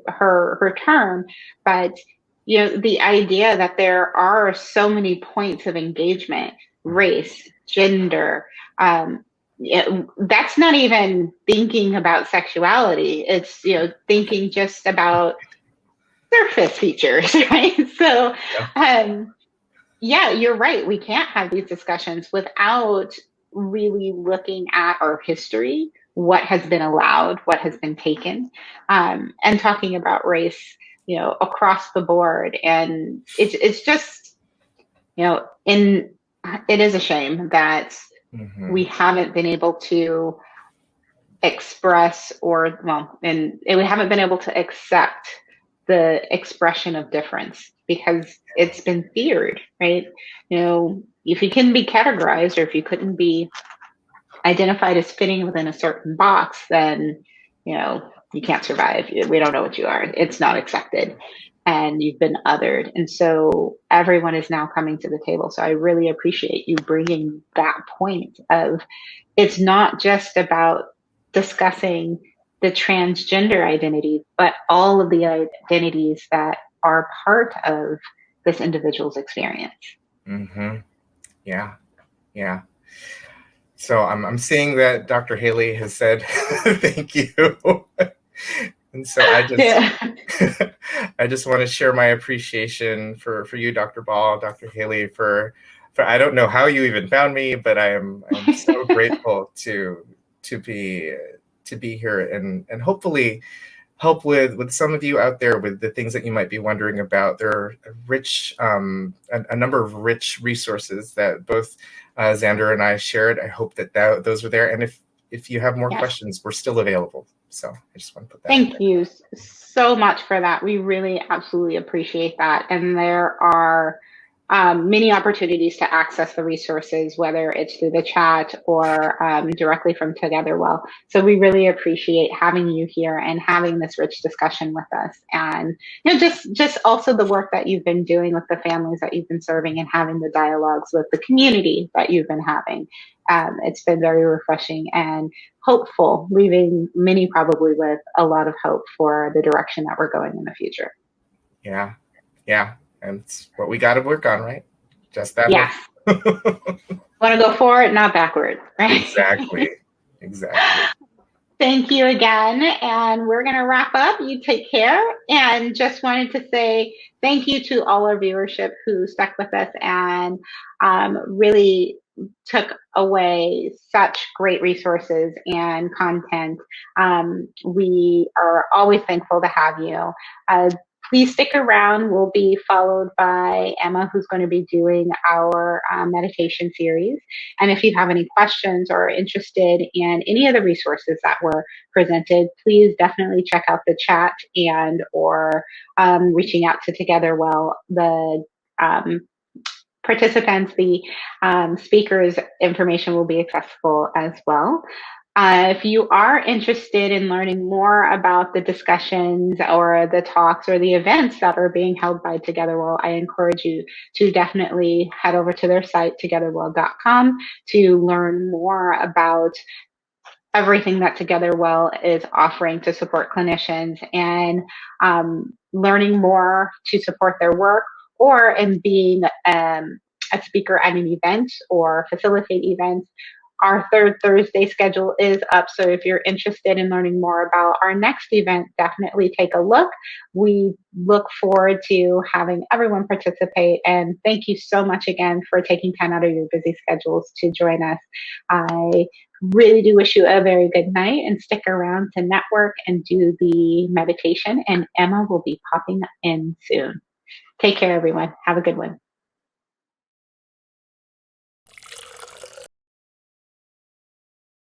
her term, but the idea that there are so many points of engagement, race, gender, that's not even thinking about sexuality. It's, thinking just about surface features, right? So, yeah, you're right. We can't have these discussions without really looking at our history, what has been allowed, what has been taken, and talking about race, across the board. And it's just, it is a shame that we haven't been able to express and we haven't been able to accept the expression of difference because it's been feared, right? If you couldn't be categorized or if you couldn't be identified as fitting within a certain box, then, you can't survive. We don't know what you are. It's not accepted and you've been othered. And so everyone is now coming to the table. So I really appreciate you bringing that point of it's not just about discussing the transgender identity, but all of the identities that are part of this individual's experience. Yeah. So I'm seeing that Dr. Haley has said thank you. And so I just want to share my appreciation for you, Dr. Ball, Dr. Haley, for I don't know how you even found me, but I'm so grateful to be here and hopefully help with some of you out there with the things that you might be wondering about. There are a number of rich resources that both Zander and I shared. I hope that those are there. And if you have more questions, we're still available. So I just want to put that. Thank you so much for that. We really absolutely appreciate that. And there are many opportunities to access the resources, whether it's through the chat or directly from TogetherWell. So we really appreciate having you here and having this rich discussion with us. And just also the work that you've been doing with the families that you've been serving and having the dialogues with the community that you've been having. It's been very refreshing and hopeful, leaving many probably with a lot of hope for the direction that we're going in the future. Yeah. And it's what we got to work on, right? Just that. Yeah. Want to go forward, not backward, right? Exactly. Thank you again. And we're going to wrap up. You take care. And just wanted to say thank you to all our viewership who stuck with us and really took away such great resources and content. We are always thankful to have you. Please stick around. We'll be followed by Emma, who's going to be doing our meditation series. And if you have any questions or are interested in any of the resources that were presented, please definitely check out the chat and or reaching out to TogetherWell. The participants, the speakers' information will be accessible as well. If you are interested in learning more about the discussions or the talks or the events that are being held by TogetherWell, I encourage you to definitely head over to their site, togetherwell.com, to learn more about everything that TogetherWell is offering to support clinicians, and learning more to support their work, or in being a speaker at an event or facilitate events. Our third Thursday schedule is up, so if you're interested in learning more about our next event, definitely take a look. We look forward to having everyone participate, and thank you so much again for taking time out of your busy schedules to join us. I really do wish you a very good night, and stick around to network and do the meditation, and Emma will be popping in soon. Take care, everyone. Have a good one.